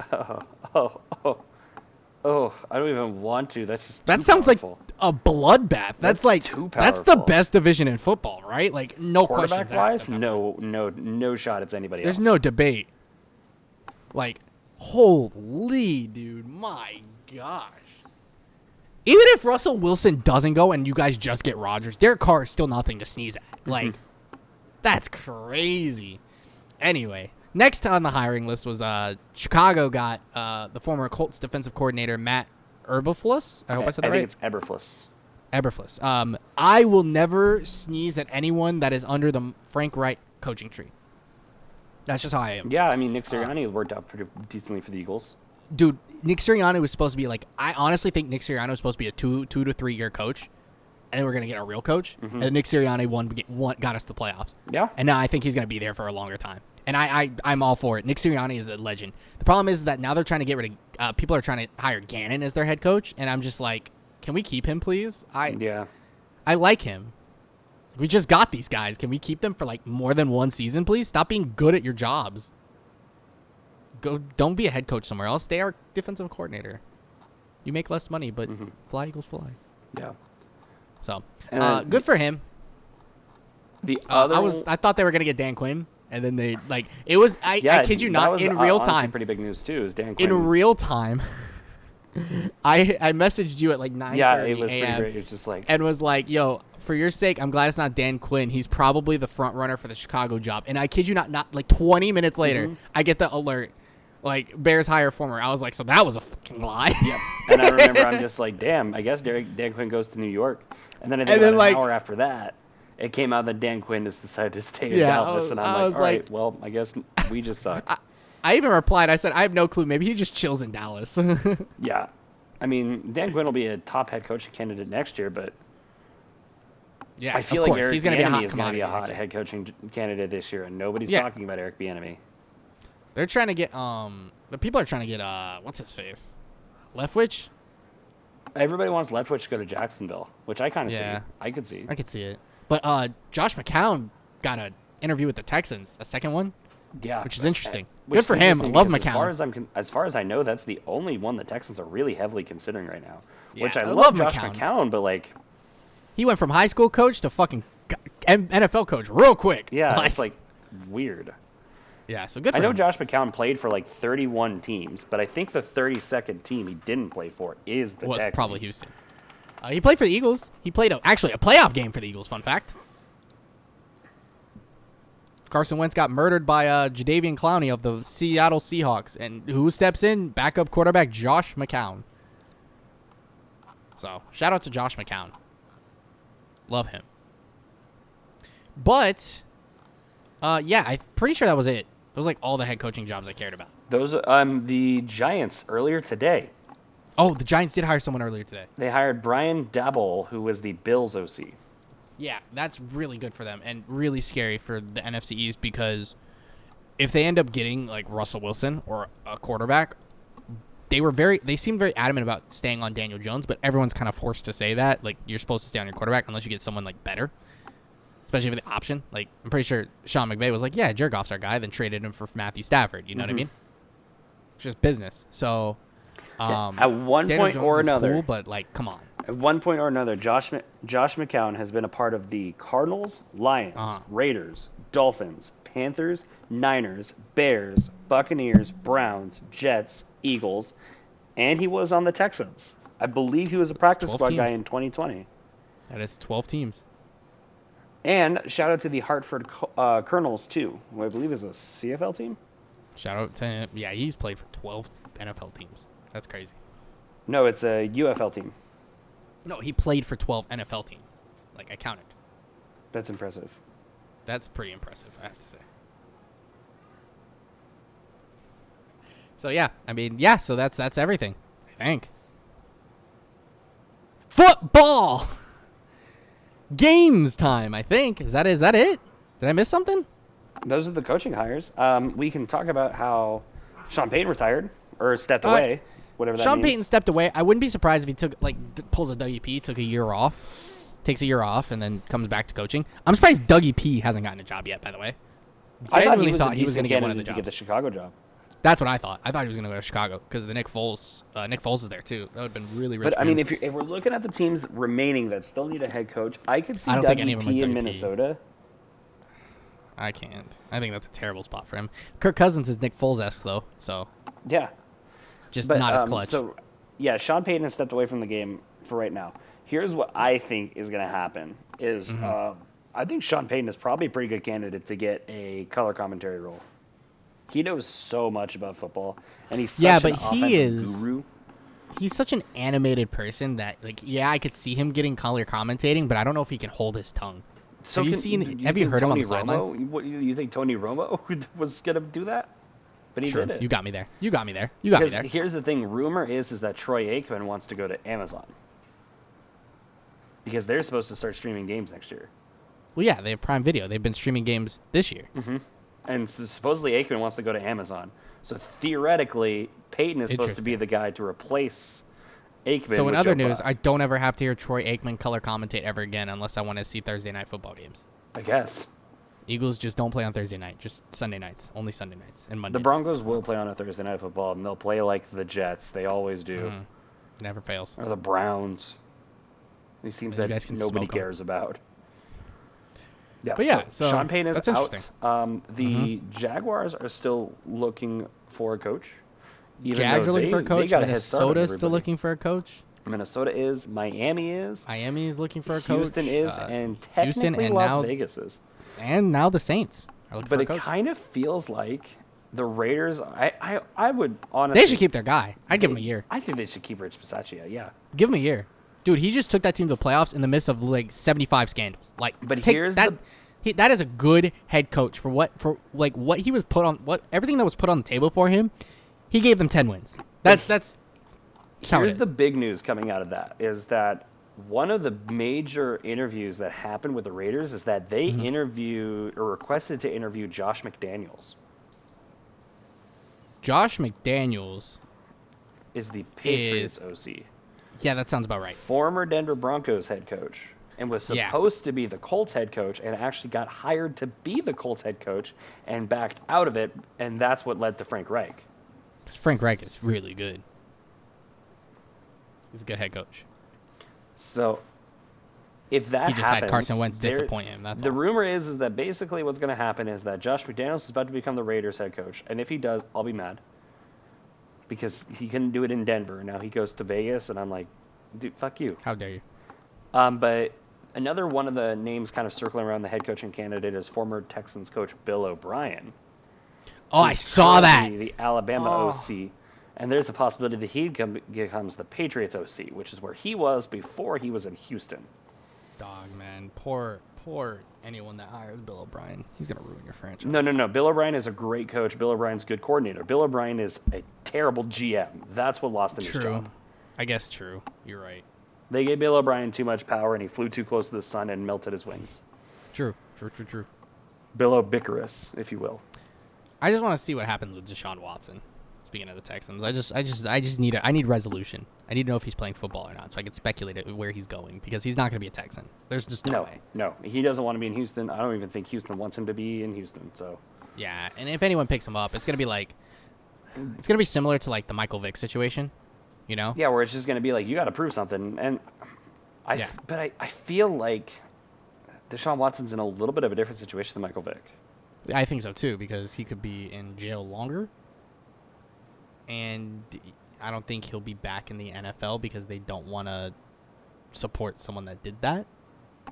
Oh, I don't even want to. That's just That too sounds powerful. like a bloodbath. That's like too that's the powerful. best division in football, right? Like no questions Quarterback-wise, asked about that. no shot at anybody There's else. no debate. Like, holy dude, my gosh. Even if Russell Wilson doesn't go and you guys just get Rodgers, Derek Carr is still nothing to sneeze at. Like, that's crazy. Anyway, next on the hiring list was Chicago got the former Colts defensive coordinator Matt Eberflus. I hope I said that I right. think it's Eberflus. Eberflus. I will never sneeze at anyone that is under the Frank Wright coaching tree. That's just how I am. Yeah, I mean, Nick Sirianni worked out pretty decently for the Eagles. Dude, Nick Sirianni was supposed to be like, I honestly think Nick Sirianni was supposed to be a two to 3 year coach, and then we're gonna get a real coach. And Nick Sirianni got us to the playoffs. Yeah. And now I think he's gonna be there for a longer time. And I'm all for it. Nick Sirianni is a legend. The problem is that now they're trying to get rid of people are trying to hire Gannon as their head coach, and I'm just like, can we keep him, please? Yeah. I like him. We just got these guys. Can we keep them for like more than one season, please? Stop being good at your jobs. Don't be a head coach somewhere else. Stay our defensive coordinator. You make less money, but fly Eagles fly. Yeah. So, And good for him. The other I thought they were gonna get Dan Quinn, and then they it was I kid you that not, was in real honestly time. pretty big news too. Is Dan Quinn? In real time, I messaged you at like 9:30 Yeah, it was pretty a.m. great. It was just like, and was like, yo, for your sake, I'm glad it's not Dan Quinn. He's probably the front runner for the Chicago job. And I kid you not like 20 minutes later, I get the alert, like, Bears hire former. I was like, so that was a fucking lie. yep. And I remember I'm just like, damn, I guess Dan Quinn goes to New York. And then I think And then, about like- an hour after that, it came out that Dan Quinn has decided to stay in Yeah, Dallas. And I I'm like, was all right, like- well, I guess we just suck. I even replied, I said, I have no clue. Maybe he just chills in Dallas. Yeah. I mean, Dan Quinn will be a top head coaching candidate next year, but Yeah, I feel of like course. Eric He's gonna be a Bieniemy hot is going to be commodity a hot next year. head coaching candidate this year, and nobody's Yeah. talking about Eric Bieniemy. They're trying to get the people are trying to get what's his face, Leftwich. Everybody wants Leftwich to go to Jacksonville, which I kind of Yeah. see. I could see. I could see it, but Josh McCown got an interview with the Texans, a second one. Yeah, Which is interesting. Which Good for is him. I interesting love because McCown. As far as I know, that's the only one the Texans are really heavily considering right now. Which Yeah, I I love love Josh McCown. McCown, but like, He went from high school coach to fucking NFL coach real quick. yeah, it's like weird. Yeah, so good for I know him. Josh McCown played for like 31 teams, but I think the 32nd team he didn't play for is the was Texans. probably Houston. He played for the Eagles. He played actually a playoff game for the Eagles. Fun fact. Carson Wentz got murdered by Davion Clowney of the Seattle Seahawks, and who steps in? Backup quarterback Josh McCown. So shout out to Josh McCown. Love him. But yeah, I'm pretty sure that was it. It was like all the head coaching jobs I cared about. Those the Giants earlier today. Oh, the Giants did hire someone earlier today. They hired Brian Dabble, who was the Bills OC. Yeah, that's really good for them and really scary for the NFC East because if they end up getting like Russell Wilson or a quarterback, they seemed very adamant about staying on Daniel Jones, but everyone's kind of forced to say that. Like, you're supposed to stay on your quarterback unless you get someone like better. Especially with the option. Like, I'm pretty sure Sean McVay was like, yeah, Jared Goff's our guy, then traded him for Matthew Stafford. You know what I mean? It's just business. So At one Daniel point Jones or is another, cool, but like, come on. At one point or another, Josh McCown has been a part of the Cardinals, Lions, Raiders, Dolphins, Panthers, Niners, Bears, Buccaneers, Browns, Jets, Eagles, and he was on the Texans. I believe he was a practice squad guy in 2020. That is 12 teams. And shout out to the Hartford Colonels, too, who I believe is a CFL team. Shout out to him. Yeah, he's played for 12 NFL teams. That's crazy. No, it's a UFL team. No, he played for 12 NFL teams. Like, I counted. That's impressive. That's pretty impressive, I have to say. So, yeah. I mean, yeah, so that's everything, I think. Football! Games time, I think. Is that it? Did I miss something? Those are the coaching hires. We can talk about how Sean Payton retired or stepped away, whatever that Sean means. Payton stepped away. I wouldn't be surprised if he took pulls a WP, took a year off, takes a year off, and then comes back to coaching. I'm surprised Dougie P hasn't gotten a job yet. By the way, I genuinely thought he was going to get one of the to jobs. get the Chicago job. That's what I thought. I thought he was going to go to Chicago because of the Nick Foles. Nick Foles is there too. That would have been really rich. But I mean, if we're looking at the teams remaining that still need a head coach, I could see Dougie P in Minnesota. I can't. I think that's a terrible spot for him. Kirk Cousins is Nick Foles-esque though, so yeah, just not as clutch. So yeah, Sean Payton has stepped away from the game for right now. Here's what I think is going to happen: is I think Sean Payton is probably a pretty good candidate to get a color commentary role. He knows so much about football, and he's such an offensive guru. He's such an animated person that, like, yeah, I could see him getting color commentating, but I don't know if he can hold his tongue. So have you heard him on the sidelines? What, you think Tony Romo was going to do that? But he did it. You got me there. Here's the thing. Rumor is that Troy Aikman wants to go to Amazon. Because they're supposed to start streaming games next year. Well, yeah, they have Prime Video. They've been streaming games this year. Mm-hmm. And supposedly Aikman wants to go to Amazon. So theoretically, Payton is supposed to be the guy to replace Aikman. So in other news, I don't ever have to hear Troy Aikman color commentate ever again unless I want to see Thursday night football games. I guess. Eagles just don't play on Thursday night, just Sunday nights. Only Sunday nights and Monday The Broncos nights. will play on a Thursday night football, and they'll play like the Jets. They always do. Mm-hmm. Never fails. Or the Browns. These teams that nobody cares about. Yeah, but yeah, so Sean Payton is that's out. interesting. The Jaguars are still looking for a coach. Jags are looking for a coach. Minnesota's still looking for a coach. Minnesota is. Miami is. Miami is looking for a coach. Houston is, and technically Las Vegas is. And now the Saints are looking for a coach. But it kind of feels like the Raiders. I would honestly. They should keep their guy. I'd give him a year. I think they should keep Rich Bisaccia. Yeah. Give him a year. Dude, he just took that team to the playoffs in the midst of like 75 scandals. Like, but that is a good head coach for what he was put on, everything that was put on the table for him. He gave them 10 wins. That's how it is. Here's the big news coming out of that is that one of the major interviews that happened with the Raiders is that they interviewed or requested to interview Josh McDaniels. Josh McDaniels is the Patriots OC. Yeah, that sounds about right. Former Denver Broncos head coach, and was supposed to be the Colts head coach, and actually got hired to be the Colts head coach and backed out of it, and that's what led to Frank Reich. Because Frank Reich is really good. He's a good head coach. So, if that happens... He just had Carson Wentz disappoint him, that's all. The rumor is that basically what's going to happen is that Josh McDaniels is about to become the Raiders head coach, and if he does, I'll be mad. Because he couldn't do it in Denver. Now he goes to Vegas, and I'm like, dude, fuck you. How dare you? But another one of the names kind of circling around the head coaching candidate is former Texans coach Bill O'Brien. Oh, I saw that. The Alabama OC. And there's a possibility that he becomes the Patriots OC, which is where he was before he was in Houston. Dog, man. Poor anyone that hires Bill O'Brien. He's going to ruin your franchise. No. Bill O'Brien is a great coach. Bill O'Brien's a good coordinator. Bill O'Brien is a terrible GM. That's what lost him his job. I guess true. You're right. They gave Bill O'Brien too much power, and he flew too close to the sun and melted his wings. True. Bill O'Bicarus, if you will. I just want to see what happens with Deshaun Watson. Speaking of the Texans, I just need resolution. I need to know if he's playing football or not, so I can speculate where he's going, because he's not going to be a Texan. There's just no way. No, he doesn't want to be in Houston. I don't even think Houston wants him to be in Houston. So. Yeah, and if anyone picks him up, it's going to be similar to like the Michael Vick situation, you know? Yeah, where it's just going to be like, you got to prove something. And Yeah. But I feel like Deshaun Watson's in a little bit of a different situation than Michael Vick. I think so too, because he could be in jail longer, and I don't think he'll be back in the NFL because they don't want to support someone that did that.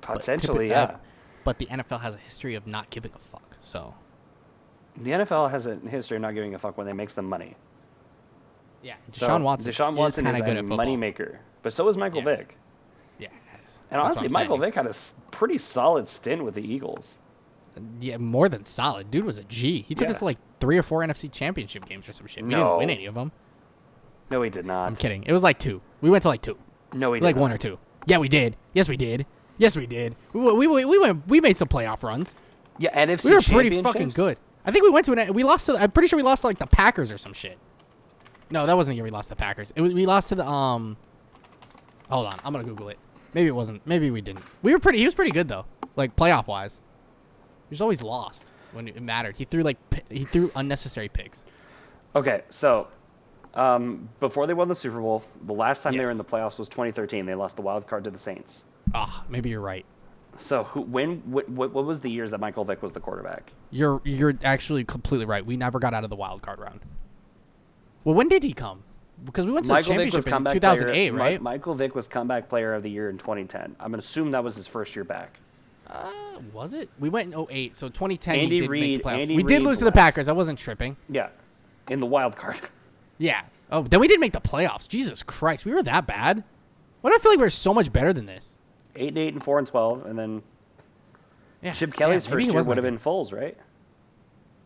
Potentially, yeah. But the NFL has a history of not giving a fuck. So The NFL has a history of not giving a fuck when they makes them money. yeah, So Deshaun Watson is kind is of good a at football. money maker, but so is Michael Yeah. Vick. Yeah, And that's what honestly, I'm Michael saying. Vick had a pretty solid stint with the Eagles. Yeah, more than solid. Dude was a G. He took us Yeah. to like 3 or 4 NFC championship games or some shit. We No. didn't win any of them. No, he did not. I'm kidding. It was like 2. We went to like 2. No, he did Like not. 1 or 2. Yeah, we did. Yes, we did. Yes, we did. We made some playoff runs. Yeah, NFC We were pretty fucking championships? good. I think we went to we lost to. I'm pretty sure we lost to like the Packers or some shit. No, that wasn't the year we lost to the Packers. We lost to the Hold on, I'm gonna Google it. Maybe it wasn't. Maybe we didn't. He was pretty good though, like playoff wise. He was always lost when it mattered. He threw unnecessary picks. Okay, so before they won the Super Bowl, the last time they were Yes. in the playoffs was 2013. They lost the wild card to the Saints. Ah, maybe you're right. So what was the years that Michael Vick was the quarterback? You're actually completely right. We never got out of the wild card round. Well, when did he come? Because we went to the championship in 2008, right? Michael Vick was comeback player of the year in 2010. I'm gonna assume that was his first year back. Was it? We went in 08, so 2010 Andy he did make Reid- the playoffs. Andy We did Reid lose to the left. Packers. I wasn't tripping. Yeah, in the wild card. Yeah. Oh, then we did make the playoffs. Jesus Christ, we were that bad? Why do I feel like we were so much better than this? 8-8 and 4-12, and then Yeah. Chip Kelly's maybe first he year wasn't would have that been Foles, right?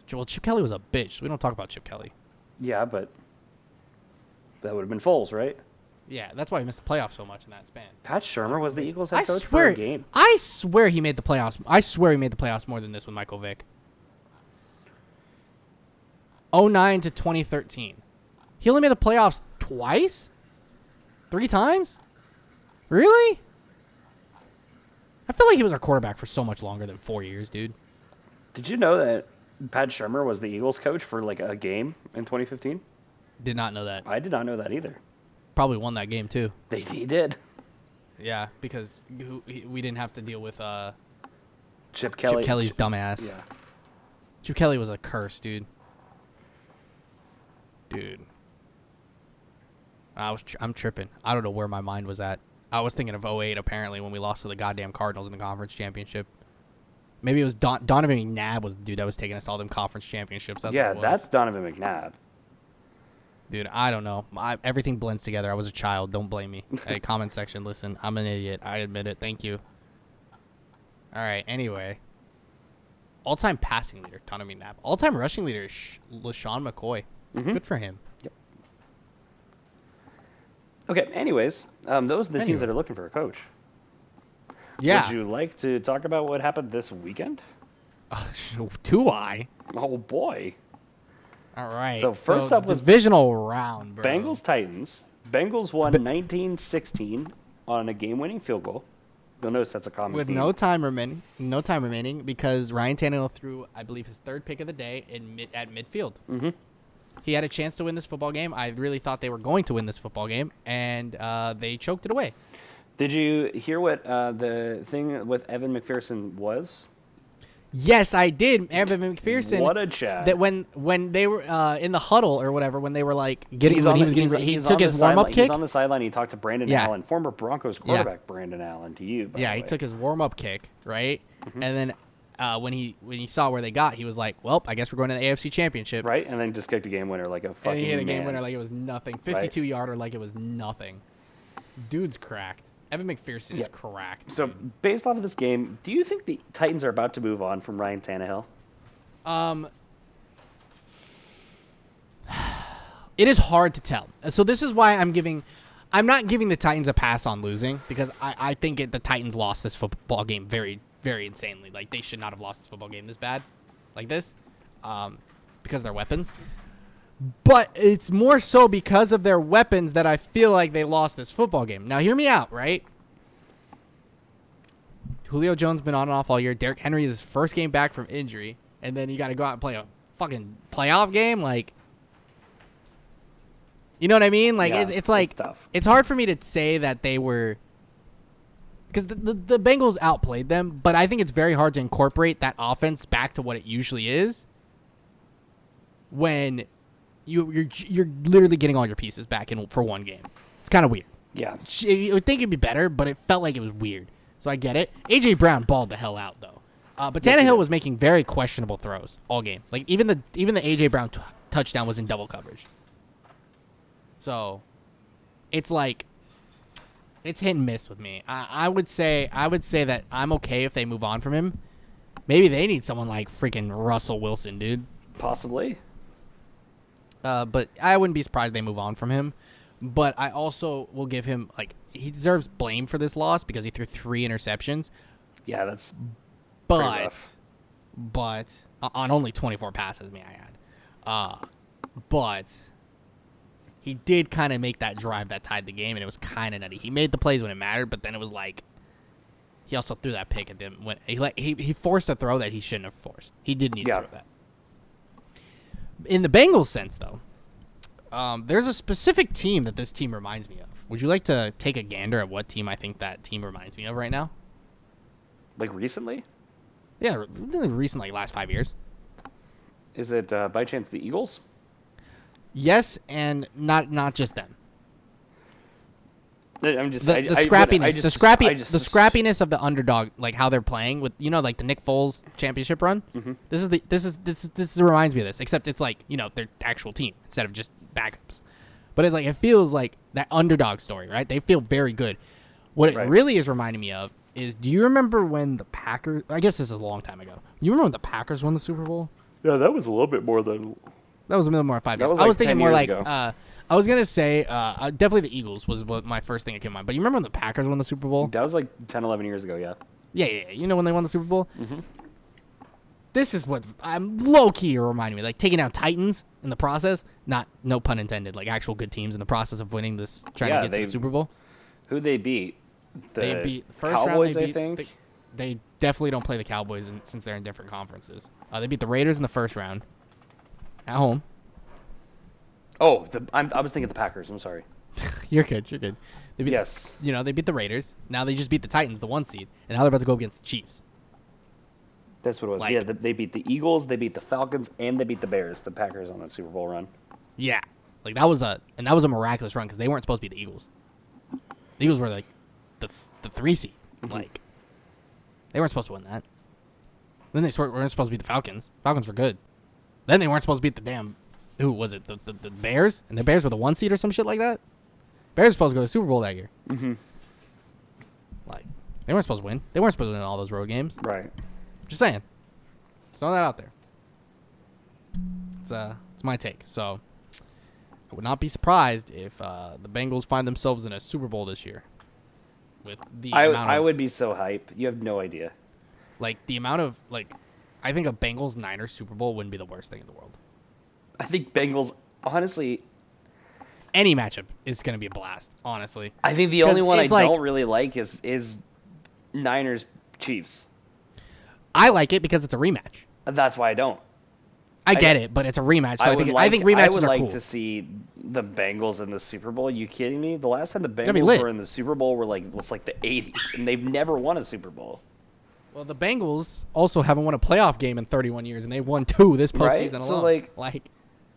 good. Well, Chip Kelly was a bitch. We don't talk about Chip Kelly. Yeah, but that would have been Foles, right? Yeah, that's why we missed the playoffs so much in that span. Pat Shermer was the Eagles head I coach for swear, a game. I swear he made the playoffs. I swear he made the playoffs more than this with Michael Vick. 09 to 2013. He only made the playoffs twice? 3 times? Really? I feel like he was our quarterback for so much longer than 4 years, dude. Did you know that Pat Shermer was the Eagles coach for like a game in 2015? Did not know that. I did not know that either. Probably won that game too. He did. Yeah, because we didn't have to deal with Chip Kelly. Chip Kelly's dumbass. Yeah. Chip Kelly was a curse, dude. Dude. I'm tripping. I don't know where my mind was at. I was thinking of 08 apparently when we lost to the goddamn Cardinals in the conference championship. Maybe it was Donovan McNabb was the dude that was taking us to all them conference championships. That's Yeah, what it was. that's Donovan McNabb. Dude, I don't know. Everything blends together. I was a child. Don't blame me. Hey, comment section. Listen, I'm an idiot. I admit it. Thank you. All right. Anyway. All-time passing leader, Donovan McNabb. All-time rushing leader is LaShawn McCoy. Good for him. Okay, anyways, those are the teams Anyway. that are looking for a coach. Yeah. Would you like to talk about what happened this weekend? Do I? Oh, boy. All right. So first up was divisional round, bro. Bengals Titans. Bengals won 19-16 on a game-winning field goal. You'll notice that's a common with theme. no time remaining because Ryan Tannehill threw, I believe, his 3rd pick of the day at midfield. Mm-hmm. He had a chance to win this football game. I really thought they were going to win this football game, and they choked it away. Did you hear what the thing with Evan McPherson was? Yes, I did. Evan McPherson. What a chat. That when they were in the huddle or whatever, when they were like getting, He's when on he the- was getting, he's- he he's took on his the warm up sideline- kick. He's on the sideline. He talked to Brandon Yeah. Allen, former Broncos quarterback Brandon Allen, to you. by Yeah, the he way. took his warm up kick, right? And then when he saw where they got, he was like, "Well, I guess we're going to the AFC Championship." Right, and then just kicked a game winner like a fucking And he hit a game man. winner like it was nothing. 52-yarder like it was nothing. Dude's cracked. Evan McPherson is Yeah. cracked. So, dude. based off of this game, do you think the Titans are about to move on from Ryan Tannehill? It is hard to tell. So this is why I'm not giving the Titans a pass on losing because I think the Titans lost this football game very, very insanely. Like they should not have lost this football game this bad, like this, because of their weapons. But it's more so because of their weapons that I feel like they lost this football game. Now hear me out, right? Julio Jones been on and off all year. Derrick Henry is his first game back from injury, and then you got to go out and play a fucking playoff game, like. You know what I mean? Like Yeah, it's like it's tough. it's hard for me to say that they were because the Bengals outplayed them, but I think it's very hard to incorporate that offense back to what it usually is when you're literally getting all your pieces back in for one game. It's kind of weird. Yeah. You would think it'd be better, but it felt like it was weird. So I get it. A.J. Brown balled the hell out, though. But Tannehill was making very questionable throws all game. Like, even the A.J. Brown touchdown was in double coverage. So, it's like, it's hit and miss with me. I would say that I'm okay if they move on from him. Maybe they need someone like freaking Russell Wilson, dude. Possibly. But I wouldn't be surprised if they move on from him. But I also will give him, like, he deserves blame for this loss because he threw 3 interceptions. Yeah, that's pretty But rough. on only 24 passes, may I add. But he did kind of make that drive that tied the game, and it was kind of nutty. He made the plays when it mattered, but then it was like he also threw that pick at them when he forced a throw that he shouldn't have forced. He did need to throw that. In the Bengals sense, though, there's a specific team that this team reminds me of. Would you like to take a gander at what team I think that team reminds me of right now? Like recently? Yeah, really recently, like last 5 years. Is it by chance the Eagles? Yes, and not just them. I'm just The scrappiness, the scrappiness of the underdog, like how they're playing with, like the Nick Foles championship run. Mm-hmm. This reminds me of this, except it's like their actual team instead of just backups. But it's like it feels like that underdog story, right? They feel very good. What it really is reminding me of is, do you remember when the Packers? I guess this is a long time ago. You remember when the Packers won the Super Bowl? Yeah, that was a little bit more than. That was a little more than 5 years. Was I was like thinking 10 more years like. ago. I was gonna say definitely the Eagles was what my first thing that came to mind. But you remember when the Packers won the Super Bowl? That was like 10, 11 years ago, yeah. Yeah. You know when they won the Super Bowl? Mm-hmm. This is what I'm low-key reminding me. Like taking out Titans in the process. No pun intended. Like actual good teams in the process of winning this, trying to get to the Super Bowl. Who'd they beat? They beat first Cowboys, round. I think. They definitely don't play the Cowboys since they're in different conferences. They beat the Raiders in the first round at home. Oh, I was thinking the Packers. I'm sorry. You're good. They beat yes. They beat the Raiders. Now they just beat the Titans, the 1 seed, and now they're about to go against the Chiefs. That's what it was. Like, yeah, they beat the Eagles, they beat the Falcons, and they beat the Bears. The Packers on that Super Bowl run. Yeah, like that was a miraculous run because they weren't supposed to beat the Eagles. The Eagles were like the 3 seed. Mm-hmm. Like they weren't supposed to win that. Then they weren't supposed to beat the Falcons. Falcons were good. Then they weren't supposed to beat the damn. Who was it? The Bears? And the Bears were the 1 seed or some shit like that? Bears were supposed to go to the Super Bowl that year. Mm-hmm. Like, they weren't supposed to win. They weren't supposed to win all those road games. Right. Just saying. Just throwing that out there. It's my take. So, I would not be surprised if the Bengals find themselves in a Super Bowl this year. With the I would be so hype. You have no idea. Like, the amount of, like, I think a Bengals-Niners Super Bowl wouldn't be the worst thing in the world. I think Bengals, honestly. Any matchup is going to be a blast, honestly. I think the only one I like, don't really like is Niners Chiefs. I like it because it's a rematch. That's why I don't. I get it, but it's a rematch. So I think rematches are cool. I would like to see the Bengals in the Super Bowl. Are you kidding me? The last time the Bengals were in the Super Bowl was like the 80s, and they've never won a Super Bowl. Well, the Bengals also haven't won a playoff game in 31 years, and they've won 2 this postseason alone. So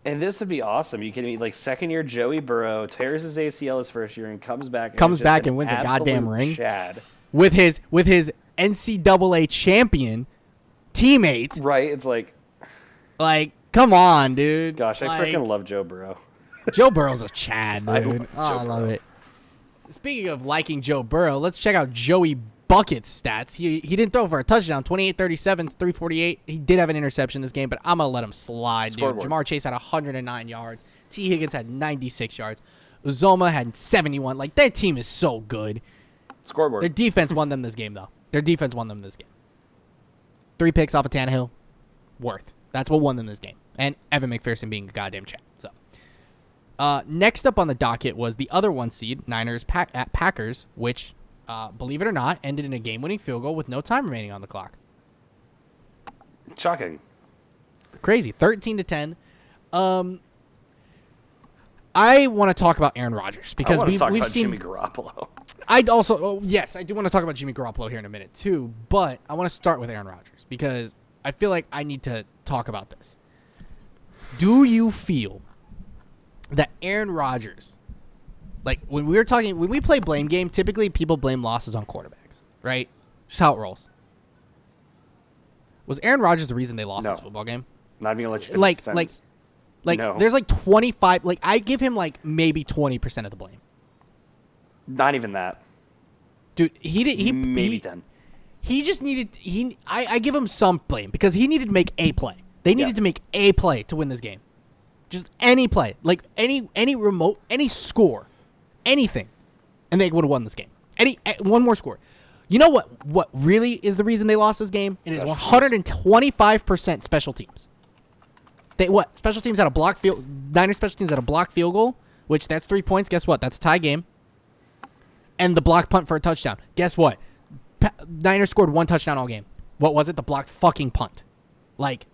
and this would be awesome. You kidding me? Like, second year Joey Burrow tears his ACL his first year and comes back and wins a goddamn ring. Chad. With his NCAA champion teammate. Right? It's like, come on, dude. Gosh, I freaking love Joe Burrow. Joe Burrow's a Chad, dude. I love it. Speaking of liking Joe Burrow, let's check out Joey Bucket's stats. He didn't throw for a touchdown. 28-37, 348. He did have an interception this game, but I'm going to let him slide, dude. Jamar Chase had 109 yards. T. Higgins had 96 yards. Uzoma had 71. Like, their team is so good. Scoreboard. Their defense won them this game, though. 3 picks off of Tannehill. Worth. That's what won them this game. And Evan McPherson being a goddamn champ. So, next up on the docket was the other 1 seed, Niners at Packers, which, believe it or not, ended in a game-winning field goal with no time remaining on the clock. Shocking. Crazy. 13-10. I want to talk about Aaron Rodgers because we've seen Jimmy Garoppolo. I also, yes, I do want to talk about Jimmy Garoppolo here in a minute too, but I want to start with Aaron Rodgers because I feel like I need to talk about this. Do you feel that Aaron Rodgers, like when we play blame game, typically people blame losses on quarterbacks, right? Just how it rolls. Was Aaron Rodgers the reason they lost this football game? Not even gonna let you finish the sentence. No. There's like 25, like I give him like maybe 20% of the blame. Not even that. Dude, maybe 10. He just needed I give him some blame because he needed to make a play. They needed to make a play to win this game. Just any play. Like any remote, any score, anything. And they would have won this game. One more score. You know what really is the reason they lost this game? It is 125% special teams. Special teams had a block field Niners special teams had a block field goal, which that's 3 points. Guess what? That's a tie game. And the block punt for a touchdown. Guess what? Niners scored 1 touchdown all game. What was it? The blocked fucking punt. Like,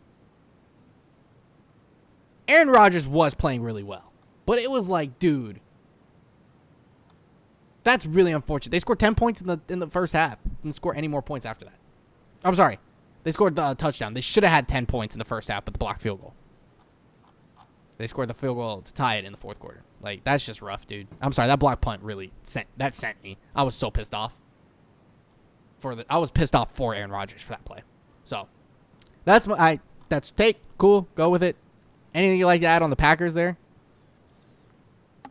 Aaron Rodgers was playing really well. But it was like, dude, that's really unfortunate. They scored 10 points in the first half. Didn't score any more points after that. I'm sorry. They scored the touchdown. They should have had 10 points in the first half, but the blocked field goal. They scored the field goal to tie it in the fourth quarter. Like, that's just rough, dude. I'm sorry. That block punt really sent me. I was so pissed off. I was pissed off for Aaron Rodgers for that play. So, that's take. Cool. Go with it. Anything you like to add on the Packers there?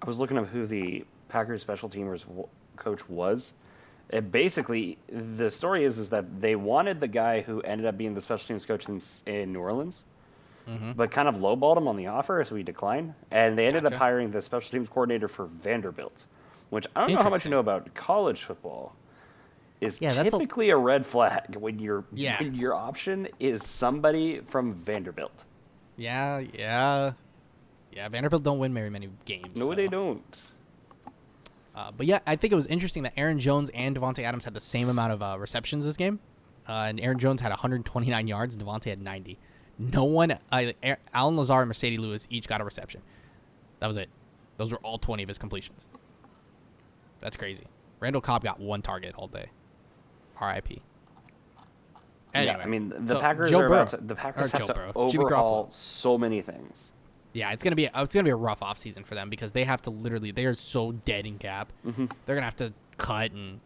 I was looking up who the Packers special teamers coach was. Basically, the story is that they wanted the guy who ended up being the special teams coach in New Orleans, but kind of lowballed him on the offer, so he declined. And they ended up hiring the special teams coordinator for Vanderbilt, which I don't know how much you know about college football. Is typically a red flag when your option is somebody from Vanderbilt. Yeah. Vanderbilt don't win very many games. No, they don't. But yeah, I think it was interesting that Aaron Jones and Devontae Adams had the same amount of receptions this game. And Aaron Jones had 129 yards and Devontae had 90. No one, Alan Lazar and Mercedes Lewis each got a reception. That was it. Those were all 20 of his completions. That's crazy. Randall Cobb got 1 target all day. R.I.P. Anyway, yeah, I mean the Packers have to overhaul so many things. Yeah, it's gonna be a rough offseason for them because they have to they are so dead in cap. They're gonna have to cut and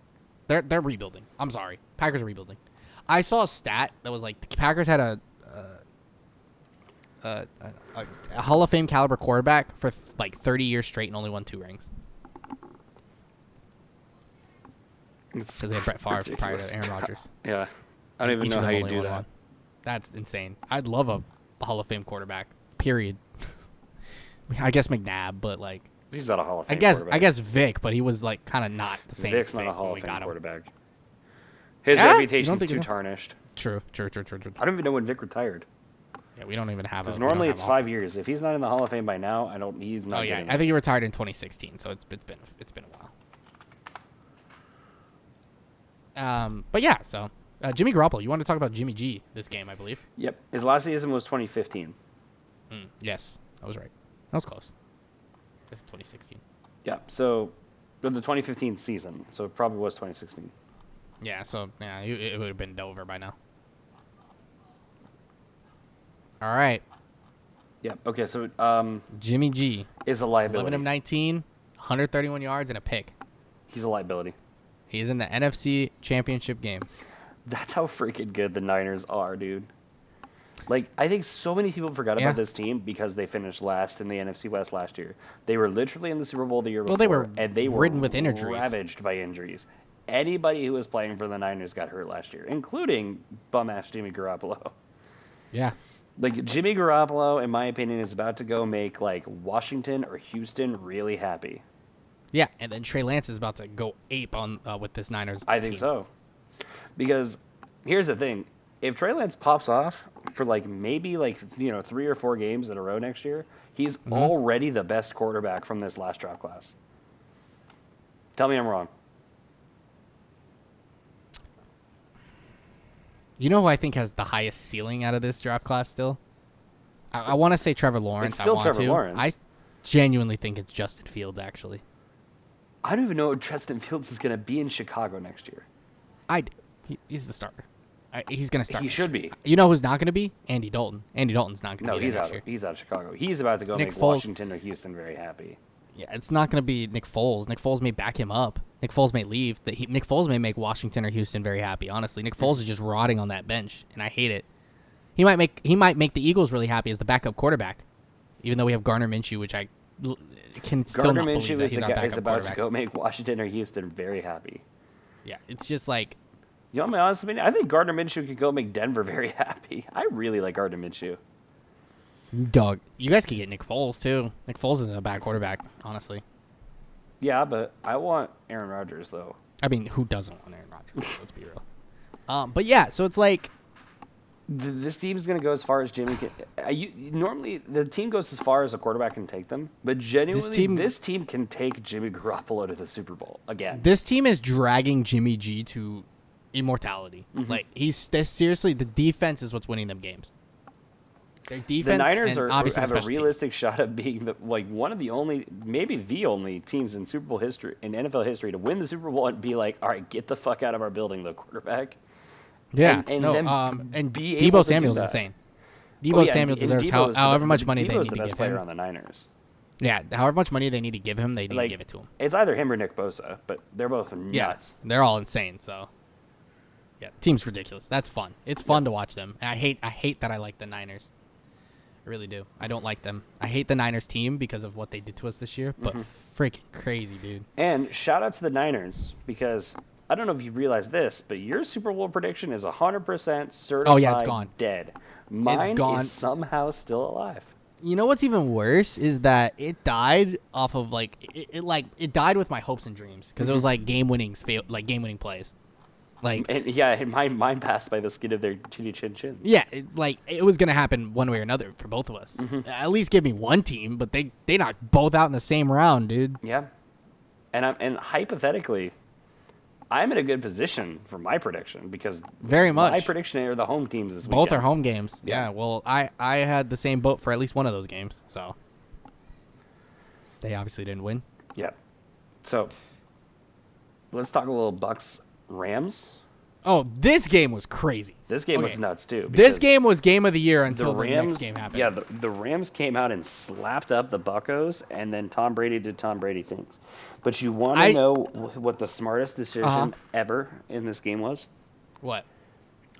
they're rebuilding. I'm sorry, Packers are rebuilding. I saw a stat that was like the Packers had a Hall of Fame caliber quarterback for like 30 years straight and only won 2 rings. Because they had Brett Favre prior to Aaron Rodgers. Yeah, I don't even know how you do that. That's insane. I'd love a Hall of Fame quarterback. Period. I guess McNabb, but like he's not a Hall of Fame quarterback. I guess Vic, but he was like kind of not the same. Vic's not a Hall of Fame quarterback. His reputation is too tarnished. True. I don't even know when Vic retired. Yeah, we don't even have. Because normally it's 5 years. If he's not in the Hall of Fame by now, he's not. Oh yeah, I think he retired in 2016, so it's been a while. But yeah, so Jimmy Garoppolo, you want to talk about Jimmy G this game, I believe. Yep, his last season was 2015. Yes, I was right. That was close. This is 2016. Yeah, so the 2015 season, so it probably was 2016. Yeah, so yeah, it would have been over by now. All right. Yeah. Okay. So Jimmy G is a liability. 11 of 19, 131 yards and a pick. He's a liability. He's in the NFC Championship game. That's how freaking good the Niners are, dude. Like, I think so many people forgot about this team because they finished last in the NFC West last year. They were literally in the Super Bowl the year before, and they were ridden with injuries, ravaged by injuries. Anybody who was playing for the Niners got hurt last year, including bum-ass Jimmy Garoppolo. Yeah. Like, Jimmy Garoppolo, in my opinion, is about to go make, like, Washington or Houston really happy. Yeah, and then Trey Lance is about to go ape on with this Niners team. I think so. Because here's the thing. If Trey Lance pops off for, like, maybe, like, 3 or 4 games in a row next year, he's already the best quarterback from this last draft class. Tell me I'm wrong. You know who I think has the highest ceiling out of this draft class still? I want to say Trevor Lawrence. It's still Trevor Lawrence. I genuinely think it's Justin Fields, actually. I don't even know what Justin Fields is going to be in Chicago next year. He's the starter. He's going to start. He should be. You know who's not going to be? Andy Dalton. Andy Dalton's not going to No, be there next year. He's out of Chicago. He's about to go Nick make Foles. Washington or Houston very happy. Yeah, it's not going to be Nick Foles. Nick Foles may back him up. Nick Foles may leave. Nick Foles may make Washington or Houston very happy. Honestly, Nick Foles is just rotting on that bench, and I hate it. He might make the Eagles really happy as the backup quarterback, even though we have Gardner Minshew, which I can still not believe that he's our backup is about quarterback. to go make Washington or Houston very happy. Yeah, it's just like, You know, my honest opinion, I think Gardner Minshew could go make Denver very happy. I really like Gardner Minshew. dog. You guys could get Nick Foles too. Nick Foles isn't a bad quarterback, honestly. Yeah, but I want Aaron Rodgers though. I mean, who doesn't want Aaron Rodgers? Let's be real. But yeah, so it's like, This team's going to go as far as Jimmy can. Normally, the team goes as far as a quarterback can take them, but genuinely, this team can take Jimmy Garoppolo to the Super Bowl again. this team is dragging Jimmy G to immortality. Like seriously, the defense is what's winning them games. Their defense, The Niners and obviously have the a special realistic shot of being one of the only, maybe the only teams in Super Bowl history, in NFL history, to win the Super Bowl and be like, all right, get the fuck out of our building, the quarterback. teams. Yeah, and no, then and be able Debo to do Samuel's that. insane. Oh, Debo yeah, Samuel and deserves Debo's however much money they Debo's need the to best give player him. on the Niners. Yeah, however much money they need to give him, they need to give it to him. It's either him or Nick Bosa, but they're both nuts. Yeah, they're all insane. So, yeah, team's ridiculous. That's fun. It's fun to watch them. And I hate that I like the Niners. I really do. I don't like them. I hate the Niners team because of what they did to us this year. But freaking crazy, dude. And shout out to the Niners, because I don't know if you realize this, but your Super Bowl prediction is 100% certified Oh, yeah, it's gone. dead. Mine gone. is somehow still alive. You know what's even worse is that it died off of it died with my hopes and dreams because it was like game winning plays. Like, And yeah, mine passed by the skin of their chinny chin chin. yeah, it's like it was gonna happen one way or another for both of us. At least give me one team, but they knocked both out in the same round, dude. Yeah. And hypothetically, I'm in a good position for my prediction because Very much. my prediction are the home teams this Both weekend. are home games. Yeah. Yeah. Well, I had the same boat for at least one of those games, so they obviously didn't win. Yeah. So let's talk a little Bucks Rams. Oh, this game was crazy. This game was Okay. nuts too. This because game was game of the year the until the Rams, next game happened. yeah, the Rams came out and slapped up the Buccos, and then Tom Brady did Tom Brady things. But you want to know what the smartest decision ever in this game was? What?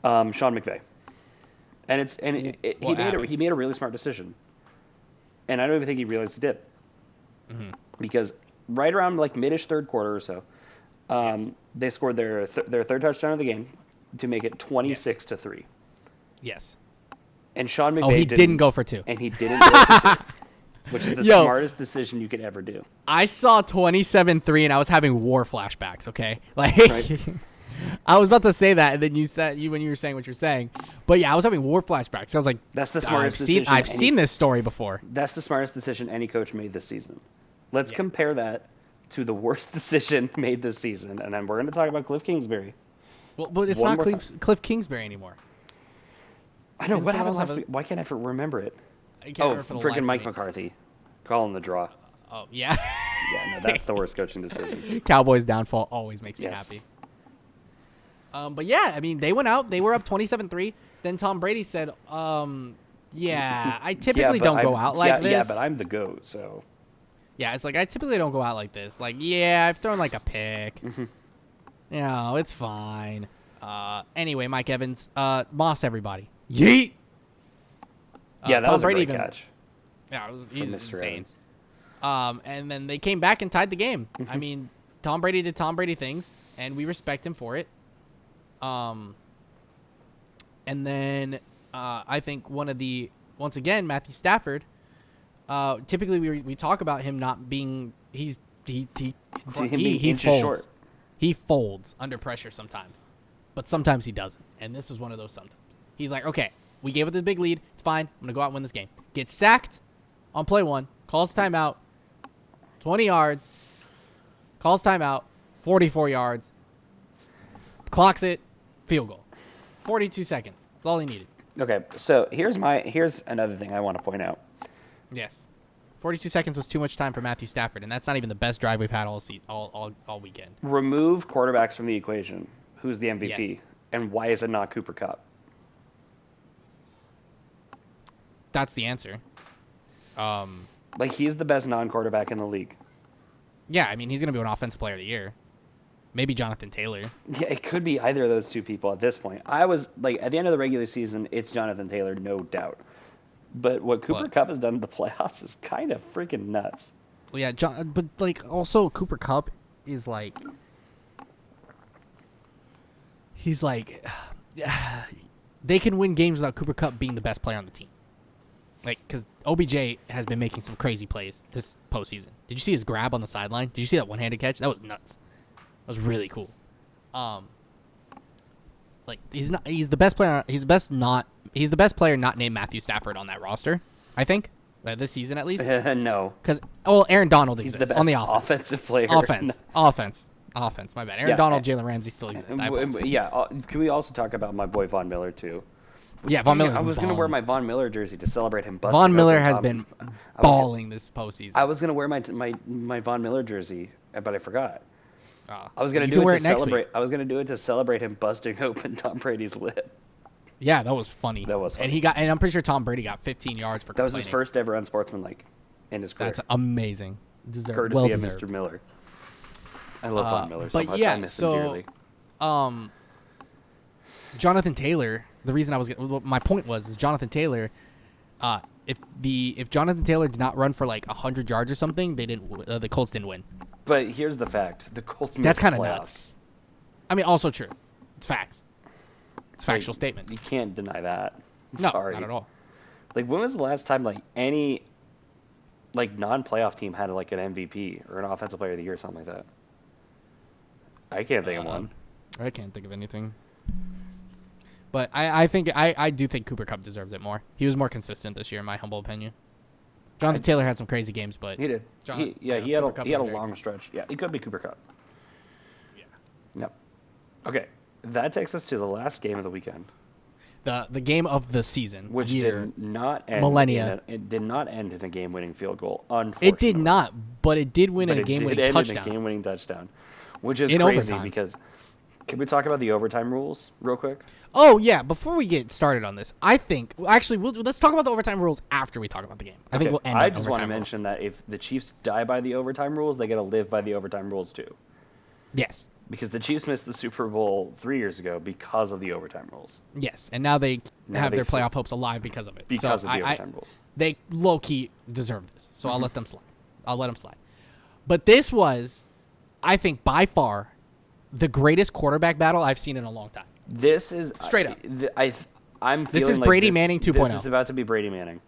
Sean McVay. And What happened? he made a really smart decision, and I don't even think he realized he did, because right around like mid-ish third quarter or so, they scored their third touchdown of the game to make it 26-3. Yes. And Sean McVay Oh, he didn't go for two. and he didn't go for two, which is the Yo. smartest decision you could ever do. I saw 27-3 and I was having war flashbacks, okay? Like Right. I was about to say that and then you said when you were saying what you're saying. But yeah, I was having war flashbacks. I was like, That's the smartest decision. I've seen this story before. That's the smartest decision any coach made this season. Let's compare that to the worst decision made this season, and then we're going to talk about Cliff Kingsbury. Well, but it's One not more Cliff Kingsbury anymore. I know And what so I happened don't last have a- week. Why can't I remember it? I can't Oh, remember for the life freaking of Mike me. McCarthy, calling the draw. Oh, yeah. Yeah, no, that's the worst coaching decision. Cowboys downfall always makes me Yes. happy. But yeah, I mean, they went out. They were up 27-3. Then Tom Brady said, yeah, I typically but don't go I'm- out like this. Yeah, but I'm the GOAT, so. Yeah, it's like I typically don't go out like this. Like, yeah, I've thrown like a pick. You know, it's fine. Anyway, Mike Evans, Moss, everybody. Yeet. Yeah, that Tom was a Brady great even- catch Yeah, from he's Mr. insane. Evans. And then they came back and tied the game. I mean, Tom Brady did Tom Brady things, and we respect him for it. And then I think once again, Matthew Stafford. Typically, we talk about him not being he being inches folds. short. He folds under pressure sometimes, but sometimes he doesn't. And this was one of those sometimes. He's like, okay, we gave it the big lead. It's fine. I'm gonna go out and win this game. Gets sacked on play one. Calls timeout. 20 yards. Calls timeout. 44 yards. Clocks it. Field goal. 42 seconds. That's all he needed. Okay, so here's another thing I want to point out. Yes. 42 seconds was too much time for Matthew Stafford, and that's not even the best drive we've had all weekend. Remove quarterbacks from the equation. Who's the MVP? Yes. And why is it not Cooper Kupp? That's the answer. Like, he's the best non-quarterback in the league. Yeah, I mean, he's going to be an offensive player of the year. Maybe Jonathan Taylor. Yeah, it could be either of those two people at this point. I was, like, at the end of the regular season, it's Jonathan Taylor, no doubt. But what Cooper Kupp has done in the playoffs is kind of freaking nuts. Well, yeah, but, like, also Cooper Kupp is, like... He's, like... They can win games without Cooper Kupp being the best player on the team. Like, because OBJ has been making some crazy plays this postseason. Did you see his grab on the sideline? Did you see that one-handed catch? That was nuts. That was really cool. Like, he's the best player. He's the best player not named Matthew Stafford on that roster, I think, this season at least. No. Because Aaron Donald He's exists the best on the offense. offensive player. Offense. My bad. Aaron Donald, Jalen Ramsey still exists. Yeah. Can we also talk about my boy Von Miller too? Yeah, Von Miller. I was gonna wear my Von Miller jersey to celebrate him. Von Miller has been balling this postseason. I was gonna wear my Von Miller jersey, but I forgot. I was gonna do it to next celebrate. week. I was gonna do it to celebrate him busting open Tom Brady's lip. Yeah, that was funny. That was funny. And I'm pretty sure Tom Brady got 15 yards for that was complaining. his first ever unsportsmanlike in his career. That's amazing. Courtesy well of deserved. Mr. Miller. I love Von Miller so but much. yeah, I miss him dearly. Jonathan Taylor. The reason my point was Jonathan Taylor. If Jonathan Taylor did not run for like 100 yards or something, the Colts didn't win. But here's the fact: the Colts made That's the kind of playoffs. nuts. I mean, also true. It's facts. It's a factual statement. You can't deny that. No, Sorry. not at all. Like, when was the last time like any like non-playoff team had like an MVP or an offensive player of the year or something like that? I can't think of one. I can't think of anything. But I do think Cooper Kupp deserves it more. He was more consistent this year, in my humble opinion. Jonathan Taylor had some crazy games, but He did. He had a long stretch. Yeah, he could be Cooper Kupp. Yeah. Yep. Okay, that takes us to the last game of the weekend, the game of the season, which did not end. Millennia. It did not end in a game-winning field goal. Unfortunately, It did not, but it did win in a game-winning touchdown. In a game-winning touchdown, which is In crazy overtime. because. Can we talk about the overtime rules real quick? Oh yeah, before we get started on this, I think let's talk about the overtime rules after we talk about the game. I think we'll end. I on just want to overtime mention that if the Chiefs die by the overtime rules, they got to live by the overtime rules too. Yes. Because the Chiefs missed the Super Bowl 3 years ago because of the overtime rules. Yes, and now they have they their feel- playoff hopes alive because of it. Because So of the overtime rules. They low key deserve this, so I'll let them slide. I'll let them slide. But this was, I think, by far, the greatest quarterback battle I've seen in a long time. This is Straight up. I'm This feeling is like Brady Manning 2.0. This is about to be Brady Manning.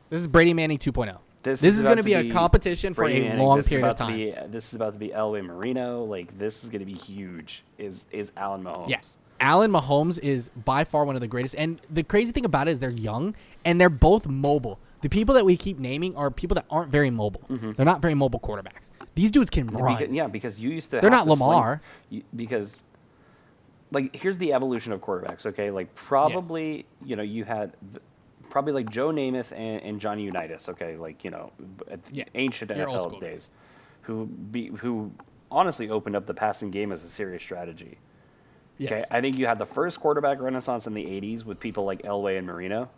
This is Brady Manning 2.0. This is about going to be a competition for Brady a Manning. long This is period of about to time. this is about to be Elway Marino. Like, this is going to be huge. Is Allen Mahomes? Yeah. Allen Mahomes is by far one of the greatest. And the crazy thing about it is they're young, and they're both mobile. The people that we keep naming are people that aren't very mobile. They're not very mobile quarterbacks. These dudes can run. Because you used to. They're have not to Lamar. Because, like, here's the evolution of quarterbacks. Okay, like probably you had probably like Joe Namath and Johnny Unitas. Okay, like ancient Your old NFL school days, who honestly opened up the passing game as a serious strategy. Yes. Okay, I think you had the first quarterback renaissance in the '80s with people like Elway and Marino,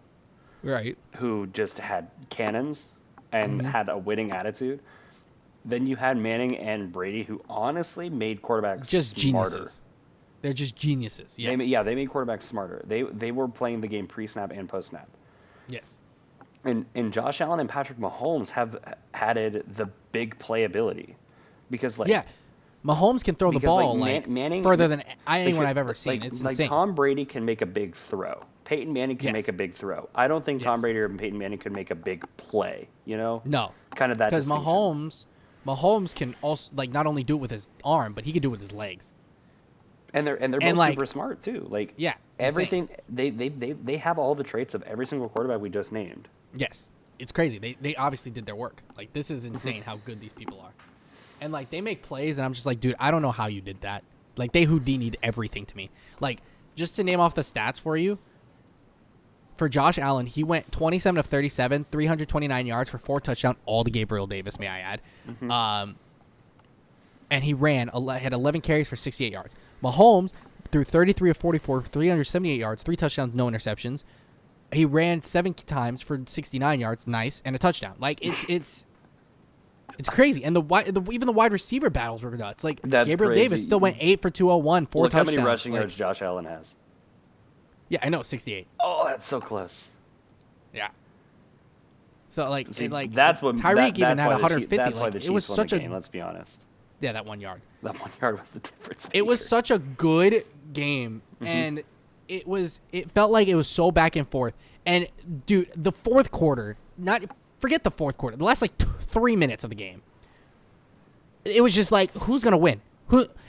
Right. who just had cannons and had a winning attitude. Then you had Manning and Brady, who honestly made quarterbacks Just smarter. geniuses. They're just geniuses. Yeah. They made quarterbacks smarter. They were playing the game pre-snap and post-snap. Yes. And Josh Allen and Patrick Mahomes have added the big playability, because Yeah. Mahomes can throw the ball Manning further than anyone I've ever seen. It's like insane. Tom Brady can make a big throw. Peyton Manning can Yes. make a big throw. I don't think Tom Yes. Brady or Peyton Manning could make a big play. No. Kind of that. Because distinction. Mahomes can also not only do it with his arm, but he can do it with his legs. And they're both like- super smart too. Like, Yeah, everything they have all the traits of every single quarterback we just named. Yes. It's crazy. They obviously did their work. Like, this is insane how good these people are. And like, they make plays and I'm just like, dude, I don't know how you did that. Like, they Houdini'd everything to me. Like, just to name off the stats for you. for Josh Allen, he went 27 of 37, 329 yards for 4 touchdowns, all to Gabriel Davis, may I add. And he had 11 carries for 68 yards. Mahomes threw 33 of 44 for 378 yards, 3 touchdowns, no interceptions. He ran 7 times for 69 yards, nice, and a touchdown. Like it's crazy. And even the wide receiver battles were nuts. Like That's Gabriel crazy. Davis still went 8 for 201, 4 Look touchdowns. how many rushing Like, yards Josh Allen has. Yeah, I know, 68. Oh, that's so close. Yeah. So like, See, like that's what Tyreek even that's had why the 150. That's why like, the it Chiefs was won such the a game. Let's be honest. that 1 yard. That 1 yard was the difference. It was maker. such a good game, and it felt like it was so back and forth. And dude, the fourth quarter, forget the fourth quarter, the last like 3 minutes of the game, it was just like, who's gonna win?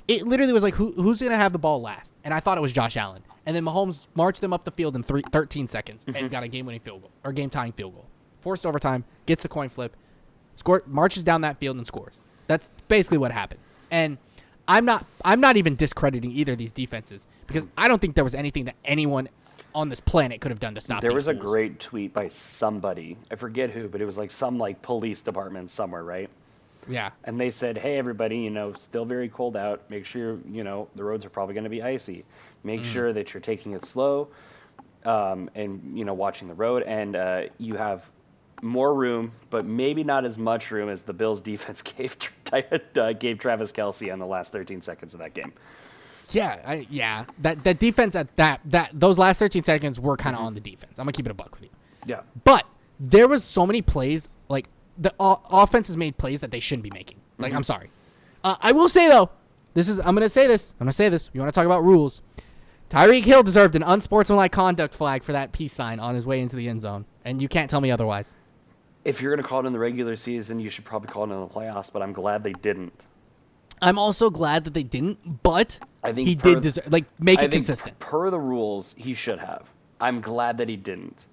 It literally was like, who's gonna have the ball last? And I thought it was Josh Allen. And then Mahomes marched them up the field in 13 seconds and got a game-winning field goal or game-tying field goal. Forced overtime, gets the coin flip, marches down that field and scores. That's basically what happened. And I'm not even discrediting either of these defenses because I don't think there was anything that anyone on this planet could have done to stop There these was a fools. great tweet by somebody. I forget who, but it was like some like police department somewhere, right? Yeah. And they said, hey, everybody, still very cold out. Make sure, the roads are probably going to be icy. Make sure that you're taking it slow and, watching the road. And you have more room, but maybe not as much room as the Bills defense gave Travis Kelce on the last 13 seconds of that game. Yeah. That defense at that those last 13 seconds were kind of on the defense. I'm going to keep it a buck with you. Yeah. But there was so many plays, like the offense has made plays that they shouldn't be making. Like, I'm sorry. I will say, though, I'm going to say this. You want to talk about rules. Tyreek Hill deserved an unsportsmanlike conduct flag for that peace sign on his way into the end zone. And you can't tell me otherwise. If you're going to call it in the regular season, you should probably call it in the playoffs, but I'm glad they didn't. I'm also glad that they didn't, but I think he did deserve, make it consistent. Per the rules, he should have. I'm glad that he didn't.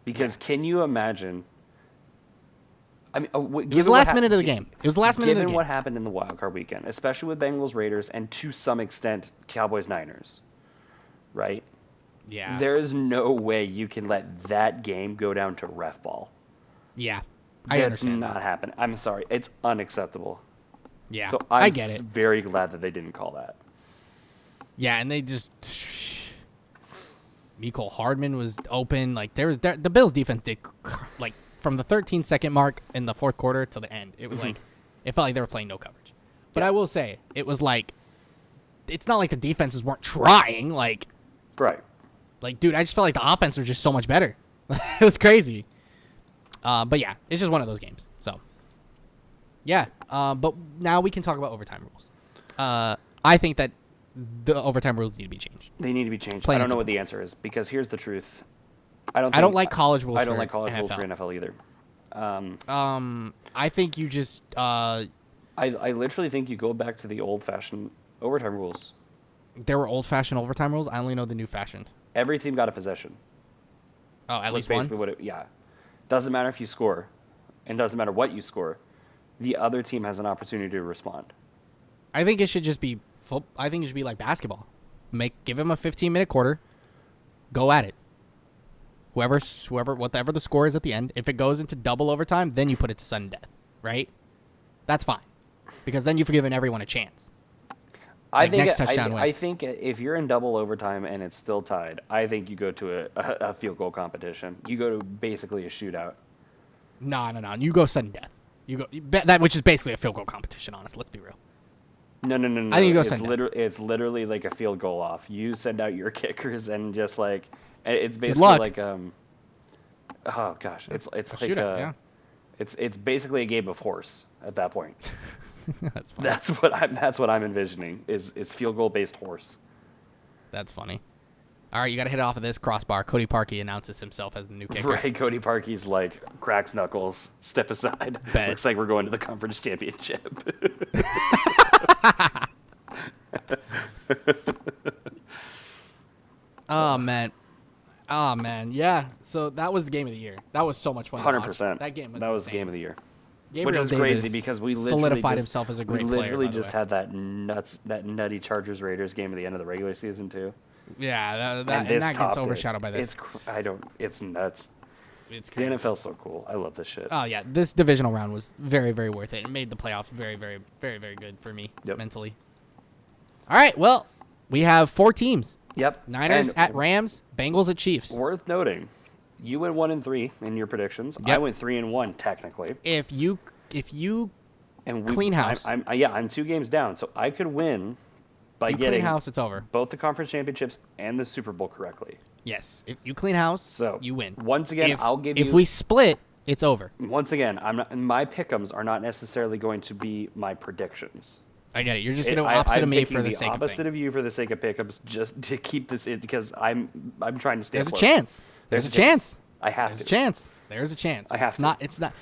Because can you imagine... I mean, it was the last minute of the game. Given what happened in the wildcard weekend, especially with Bengals Raiders and to some extent Cowboys Niners, right? Yeah. There is no way you can let that game go down to ref ball. Yeah. I understand. That's not happening. I'm sorry. It's unacceptable. Yeah. So I get it. Very glad that they didn't call that. Yeah, and they just Mecole Hardman was open. Like the Bills defense did like from the 13-second mark in the fourth quarter to the end. It was like it felt like they were playing no coverage. But I will say it was like it's not like the defenses weren't trying. Like Right. Like, dude, I just felt like the offense was just so much better. It was crazy. But yeah, it's just one of those games. So yeah. But now we can talk about overtime rules. I think that the overtime rules need to be changed. They need to be changed. Plain I don't and know simple. what the answer is because here's the truth. I don't like college rules. I don't for like college rules NFL. for NFL either. I think you just I literally think you go back to the old-fashioned overtime rules. there were old-fashioned overtime rules. I only know the new-fashioned. Every team got a possession. Oh, at Was least one. basically doesn't matter if you score, and doesn't matter what you score. The other team has an opportunity to respond. I think it should just be. I think it should be like basketball. Give him a 15-minute quarter. Go at it. Whatever the score is at the end. If it goes into double overtime, then you put it to sudden death, right? That's fine, because then you've given everyone a chance. I Like, think next touchdown I wins. think if you're in double overtime and it's still tied, I think you go to a field goal competition. You go to basically a shootout. No. You go sudden death. You go that, which is basically a field goal competition. Honestly, let's be real. No. I think you go it's send down. it's literally like a field goal off. You send out your kickers and just like it's Good basically luck. like oh gosh, it's like shootout, yeah. It's basically a game of horse at that point. That's funny. That's what I'm envisioning is field goal based horse. That's funny. All right, you got to hit off of this crossbar. Cody Parkey announces himself as the new kicker. Right, Cody Parkey's like cracks knuckles, step aside. Bet. Looks like we're going to the conference championship. Oh man, yeah. So that was the game of the year. That was so much fun. to watch. 100%. That game was. That was the insane. game of the year. Gabriel Which is crazy Davis because we literally solidified just, himself as a great we player. literally by the just way. had that nutty Chargers Raiders game at the end of the regular season too. Yeah, and that this gets topped it. overshadowed by this. It's nuts. It's The crazy. NFL's so cool. I love this shit. Oh yeah, this divisional round was very, very worth it. It made the playoffs very, very, very, very good for me mentally. All right, well, we have 4 teams. Yep. Niners And at Rams, Bengals at Chiefs. worth noting, you went 1-3 in your predictions. I Yep. went 3-1 technically. If you And clean house. I'm 2 games down, so I could win by you getting clean house, it's over. both the conference championships and the Super Bowl correctly. Yes, if you clean house, So you win. Once again, If, I'll give you. if we split, it's over. Once again, my pick'ems are not necessarily going to be my predictions. I get it. You're just gonna go opposite I'm of me picking for the sake of opposite things. of you for the sake of pick'ems, just to keep this in because I'm trying to stay. There's a afloat. chance. There's a chance. I have There's to. a chance. There's a chance. I have it's to. not. It's not.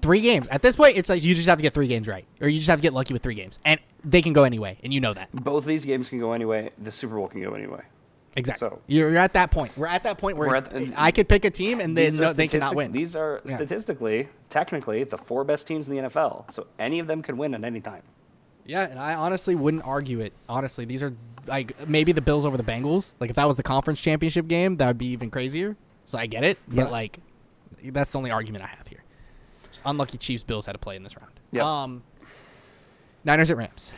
3 games. At this point, it's like you just have to get 3 games right, or you just have to get lucky with 3 games, and they can go anyway, and you know that. Both of these games can go anyway. The Super Bowl can go anyway. Exactly. So- You're at that point. We're at that point where and I could pick a team, and These are they cannot win. These are Yeah. statistically, technically, the 4 best teams in the NFL. So any of them can win at any time. Yeah, and I honestly wouldn't argue it. Honestly, these are like maybe the Bills over the Bengals. Like if that was the conference championship game, that would be even crazier. So I get it, Yeah. but like that's the only argument I have here. Just unlucky Chiefs Bills had to play in this round. Yep. Niners at Rams.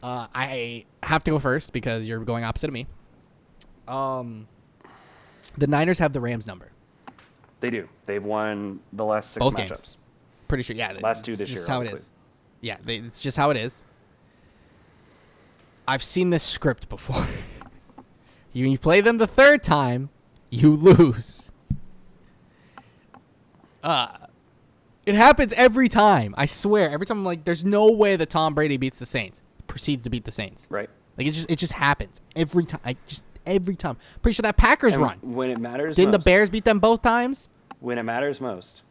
I have to go first because you're going opposite of me. The Niners have the Rams number. They do. They've won the last 6 Both matchups. games. Pretty sure. Yeah. Last 2 it's this just year, how it obviously. is. Yeah, it's just how it is. I've seen this script before. you play them the 3rd time, you lose. It happens every time. I swear. Every time I'm like, there's no way that Tom Brady beats the Saints. Proceeds to beat the Saints. Right. Like it just happens every time. Every time. Pretty sure that Packers And run. when it matters Didn't the most, Bears beat them both times? when it matters most,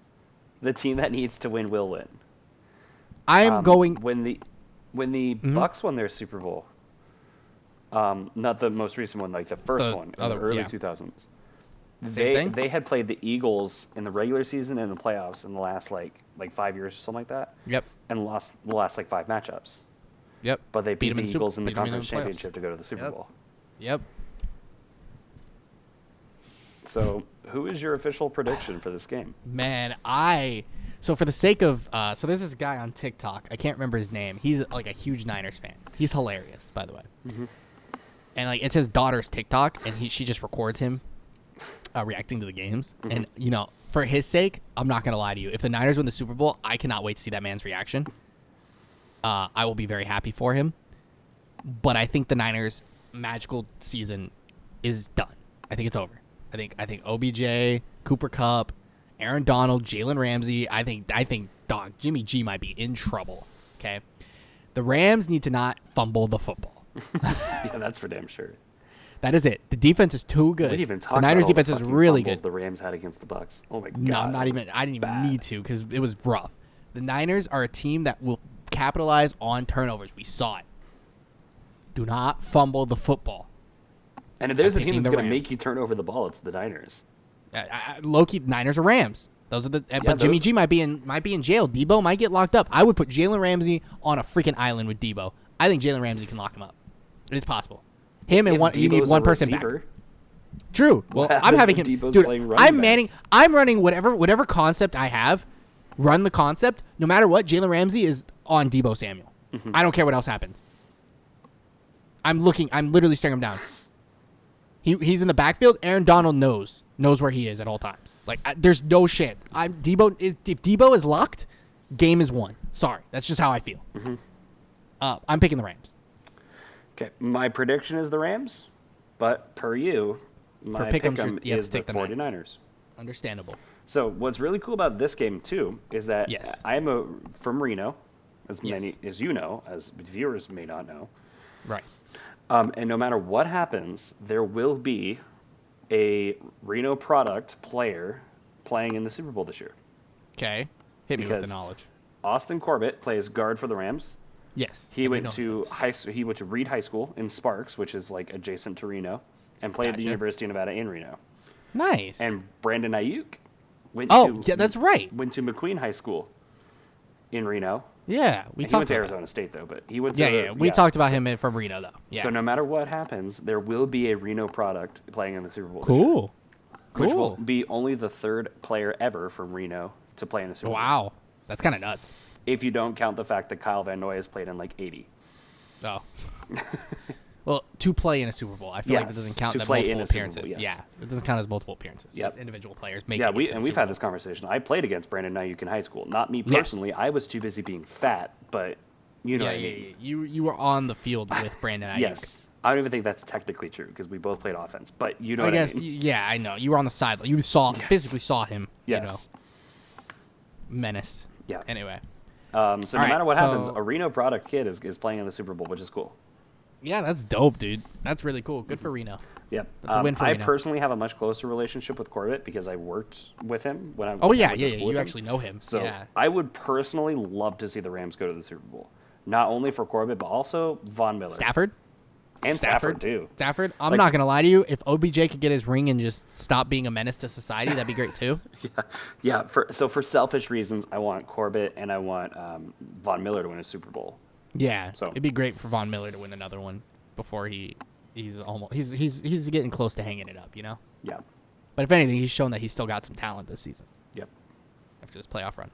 the team that needs to win will win. I'm going. When the Bucks won their Super Bowl, not the most recent one, like the first The one in other- the early yeah. 2000s. thing? They had played the Eagles in the regular season and the playoffs in the last like 5 years or something like that, Yep. and lost the last like 5 matchups. Yep. But they beat them the in Eagles in the beat 'em conference the playoffs. championship to go to the Super Yep. Bowl. Yep. So, who is your official prediction for this game? Man, so for the sake of so there's this guy on TikTok. I can't remember his name. He's like a huge Niners fan. He's hilarious, by the way. And like it's his daughter's TikTok, and she just records him reacting to the games. And you know, for his sake, I'm not gonna lie to you. If the Niners win the Super Bowl, I cannot wait to see that man's reaction. I will be very happy for him. But I think the Niners' magical season is done. I think it's over. I think OBJ, Cooper Kupp, Aaron Donald, Jalen Ramsey. I think dog Jimmy G might be in trouble. Okay, the Rams need to not fumble the football. Yeah, that's for damn sure. That is it. The defense is too good. We didn't even talk The Niners about all defense the is fucking really fumbles good. the Rams had against the Bucks. Oh my god. No, I'm not that even. was I didn't even bad. need to because it was rough. The Niners are a team that will capitalize on turnovers. We saw it. Do not fumble the football. And if there's a picking team the that's going to Rams. make you turn over the ball, it's the Niners. Low-key, Niners or Rams. Those are the. Yeah, but Jimmy those- G might be in jail. Debo might get locked up. I would put Jalen Ramsey on a freaking island with Debo. I think Jalen Ramsey can lock him up. It's possible. Him and If one. You need Debo's a one person back. receiver, True. Well, I'm happens having if him. Debo's Dude, playing running back? I'm running whatever concept I have. Run the concept. No matter what, Jalen Ramsey is on Debo Samuel. I don't care what else happens. I'm literally staring him down. He's in the backfield. Aaron Donald knows where he is at all times. Like there's no shit. If Debo is locked, game is won. Sorry, that's just how I feel. I'm picking the Rams. Okay, my prediction is the Rams, but per you, my pick'ems, pick'em you have is to the take the 49ers. Understandable. So what's really cool about this game too is that Yes. I'm from Reno, as Yes. many as you know, as viewers may not know. Right. And no matter what happens, there will be a Reno product player playing in the Super Bowl this year. Okay. Hit me with the Because- knowledge. Austin Corbett plays guard for the Rams. Yes. He I went know. to he went to Reed High School in Sparks, which is like adjacent to Reno, and played at the Gotcha. University of Nevada in Reno. Nice. And Brandon Ayuk went Oh, to yeah, that's right. went to McQueen High School in Reno Yeah, we And he talked went to about Arizona State though, but he went to Yeah, we talked about him from Reno though. Yeah. So no matter what happens, there will be a Reno product playing in the Super Bowl. This year, Cool. which will Cool. be only the third player ever from Reno to play in the Super Bowl. Wow. That's kind of nuts. If you don't count the fact that Kyle Van Noy has played in like 80. Oh. Well, to play in a Super Bowl, I feel like that Yes, doesn't count to that play multiple in a Super Bowl, appearances. yes. Yeah, it doesn't count as multiple appearances. Yep. Just individual players making Yeah, it to the we've Super had Bowl. this conversation. I played against Brandon Ayuk in high school. Not me Yes. personally. I was too busy being fat, but you know Yeah, what I yeah, mean. yeah. You were on the field with Brandon Ayuk. Yes. I don't even think that's technically true because we both played offense, but you know I what guess. I mean. Yeah, I know. You were on the sideline. You physically saw him. Yes. You know, menace. Yeah. Anyway. So no Alright, matter what happens, so- a Reno product kid is playing in the Super Bowl, which is cool. Yeah, that's dope, dude. That's really cool. Good for Reno. Yep. That's a win for I Reno. personally have a much closer relationship with Corbett because I worked with him when I. Oh when I yeah, went yeah, to yeah. school with You him. actually know him. So yeah. I would personally love to see the Rams go to the Super Bowl, not only for Corbett but also Von Miller Stafford. and Stafford too. Stafford. I'm Like- not gonna lie to you. If OBJ could get his ring and just stop being a menace to society, that'd be great too. Yeah. For selfish reasons, I want Corbett and I want Von Miller to win a Super Bowl. Yeah. So- It'd be great for Von Miller to win another one before he's almost he's getting close to hanging it up, you know. Yeah. But if anything, he's shown that he's still got some talent this season Yep. after this playoff run.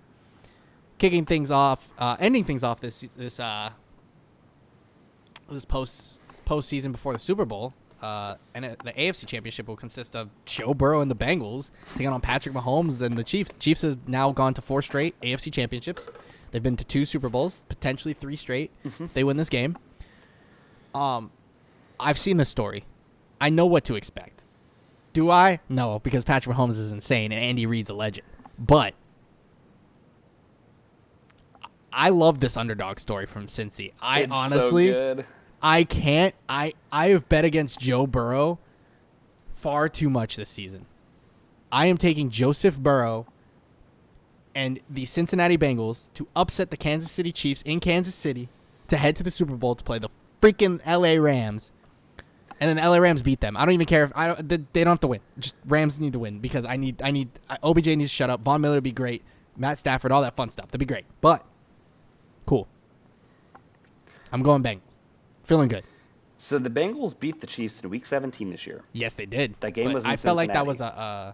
Kicking things off, ending things off this postseason before the Super Bowl. The AFC Championship will consist of Joe Burrow and the Bengals taking on Patrick Mahomes and the Chiefs. Chiefs have now gone to 4 straight AFC Championships. They've been to 2 Super Bowls, potentially 3 straight. They win this game. I've seen this story. I know what to expect. Do I? No, because Patrick Mahomes is insane and Andy Reid's a legend. But I love this underdog story from Cincy. It's honestly, so good. I can't. I have bet against Joe Burrow far too much this season. I am taking Joseph Burrow and the Cincinnati Bengals to upset the Kansas City Chiefs in Kansas City to head to the Super Bowl to play the freaking LA Rams. And then the LA Rams beat them. I don't even care if they don't have to win. Just Rams need to win because OBJ needs to shut up. Von Miller would be great. Matt Stafford, all that fun stuff. That'd be great. But cool. I'm going Bengals. Feeling good. So the Bengals beat the Chiefs in Week 17 this year. Yes, they did. That game But was in I felt like that Cincinnati. was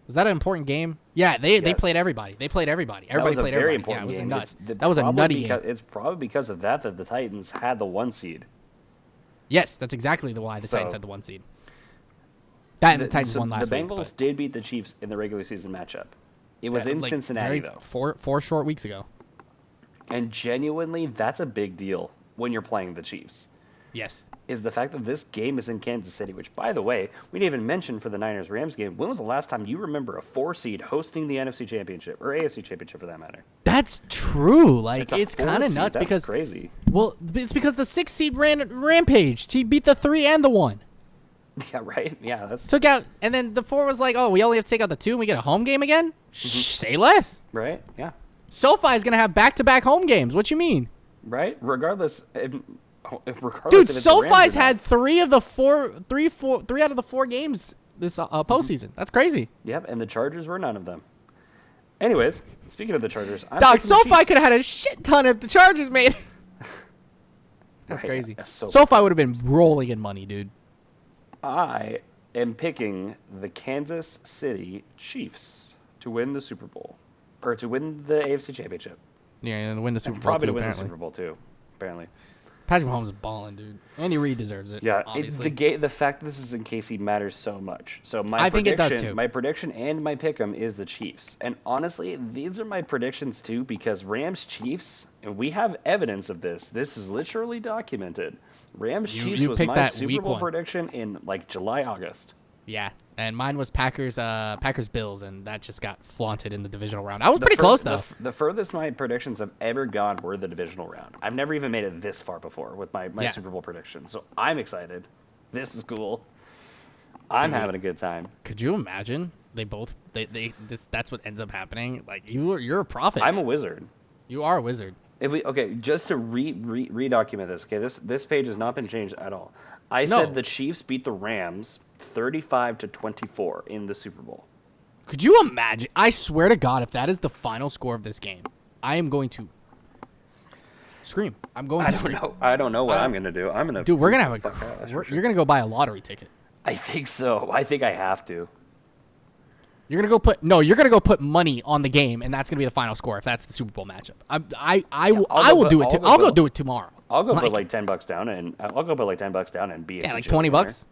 was that an important game? Yeah, they Yes. played everybody. They played everybody. That Everybody was a played very everybody. Yeah, it important was game. nuts. It's That was a probably nutty because, game. It's probably because of that the Titans had the 1 seed. Yes, that's exactly why the Titans So- had the 1 seed. That and the Titans so won last the week. Bengals but- did beat the Chiefs in the regular season matchup. It was Yeah, in like, Cincinnati, very- though. Four short weeks ago. And genuinely, that's a big deal when you're playing the Chiefs, Yes. is the fact that this game is in Kansas City, which, by the way, we didn't even mention for the Niners-Rams game. When was the last time you remember a 4 seed hosting the NFC Championship, or AFC Championship for that matter? That's true. Like, a it's 4 kind of seed. nuts That's because, crazy. well, it's because the 6 seed rampaged. He beat the 3 and the 1. Yeah, right? Yeah, that's Took out, and then the 4 was like, oh, we only have to take out the 2 and we get a home game again? Say less. right. Yeah, SoFi is going to have back-to-back home games. What you mean? right. Regardless, if regardless, Dude, if it's the Rams or SoFi's not. had 3 out of the 4 games this postseason. That's crazy. Yep, and the Chargers were none of them. Anyways, speaking of the Chargers, I'm Dog, picking the SoFi Chiefs. could have had a shit ton if the Chargers made. That's Right, crazy. yeah, so- SoFi would have been rolling in money, dude. I am picking the Kansas City Chiefs to win the Super Bowl, or to win the AFC Championship. Yeah, and win the Super And Bowl probably too, to win apparently. the Super Bowl too. Apparently, Patrick Mahomes is balling, dude. Andy Reid deserves it. yeah. obviously. The fact that this is in KC matters so much. So I think it does, too. My prediction and my pick'em is the Chiefs. And honestly, these are my predictions too because Rams Chiefs, and we have evidence of this. This is literally documented. Rams Chiefs you was picked my that Super week Bowl 1. prediction in like July, August. Yeah, and mine was Packers Bills, and that just got flaunted in the divisional round. I was pretty close though. The furthest my predictions have ever gone were the divisional round. I've never even made it this far before with my Yeah. Super Bowl prediction. So I'm excited. This is cool. I'm having a good time. Could you imagine? That's what ends up happening. Like you're a prophet. I'm a wizard. You are a wizard. If we just to redocument this. Okay, this page has not been changed at all. I No. said the Chiefs beat the Rams 35-24 in the Super Bowl. Could you imagine? I swear to God, if that is the final score of this game, I am going to Scream. I'm going I to don't scream. know. I don't know what I'm gonna do. I'm gonna. Dude, we're gonna have freak the fuck out, that's for you're gonna go buy a lottery ticket. I think so. I think I have to. You're gonna go put money on the game, and that's gonna be the final score if that's the Super Bowl matchup. I will do it. I'll go do it tomorrow. I'll go put like $10 down, and I'll go put like $10 down and be. Yeah, like $20,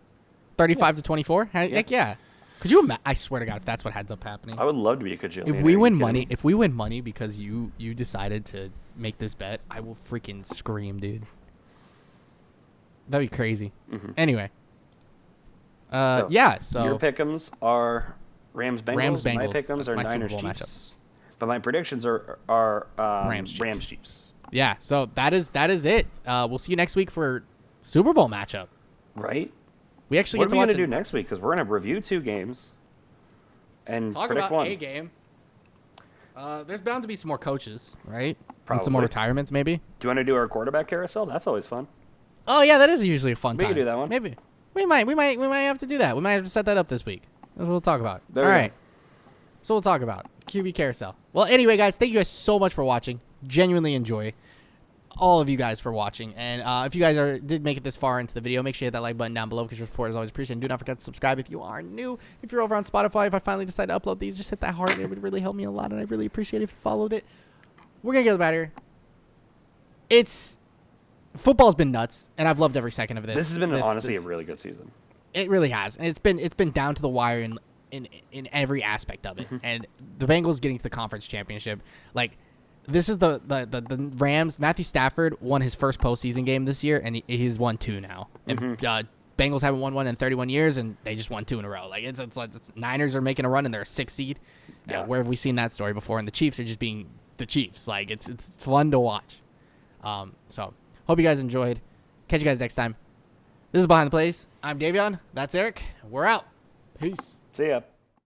35 to 24. Heck yeah. Could you imagine? I swear to God, if that's what ends up happening. I would love to be a cajillionaire. If we win money because you decided to make this bet, I will freaking scream, dude. That'd be crazy. Anyway. So your pick'ems are Rams-Bengals. Rams-Bengals. My pick'ems That's are my Super Niners-Chiefs. Bowl matchup. But my predictions are Rams-Chiefs. Rams-Chiefs. Yeah, so that is it. We'll see you next week for Super Bowl matchup. Right? We actually What get to are we watch gonna do next week? Because we're gonna review 2 games and Talk predict about one. a game. There's bound to be some more coaches, right? Probably. And some more retirements, maybe. Do you want to do our quarterback carousel? That's always fun. Oh yeah, that is usually a fun We time. can do that one. Maybe we might have to do that. We might have to set that up this week. That's what we'll talk about. There All we go. right. So we'll talk about QB carousel. Well, anyway, guys, thank you guys so much for watching. Genuinely enjoy all of you guys for watching. And if you guys did make it this far into the video, make sure you hit that like button down below because your support is always appreciated. And do not forget to subscribe if you are new. If you're over on Spotify, if I finally decide to upload these, just hit that heart. It would really help me a lot, and I really appreciate it if you followed it. We're gonna get better. Football's been nuts, and I've loved every second of this. This has been honestly a really good season. It really has, and it's been down to the wire in every aspect of it. And the Bengals getting to the conference championship, like this is the Rams. Matthew Stafford won his first postseason game this year, and he's won 2 now. And Bengals haven't won one in 31 years, and they just won 2 in a row. Like it's Niners are making a run, and they're a 6th seed. Yeah. Where have we seen that story before? And the Chiefs are just being the Chiefs. Like it's fun to watch. So hope you guys enjoyed. Catch you guys next time. This is Behind the Plays. I'm Davion. That's Eric. We're out. Peace. See ya.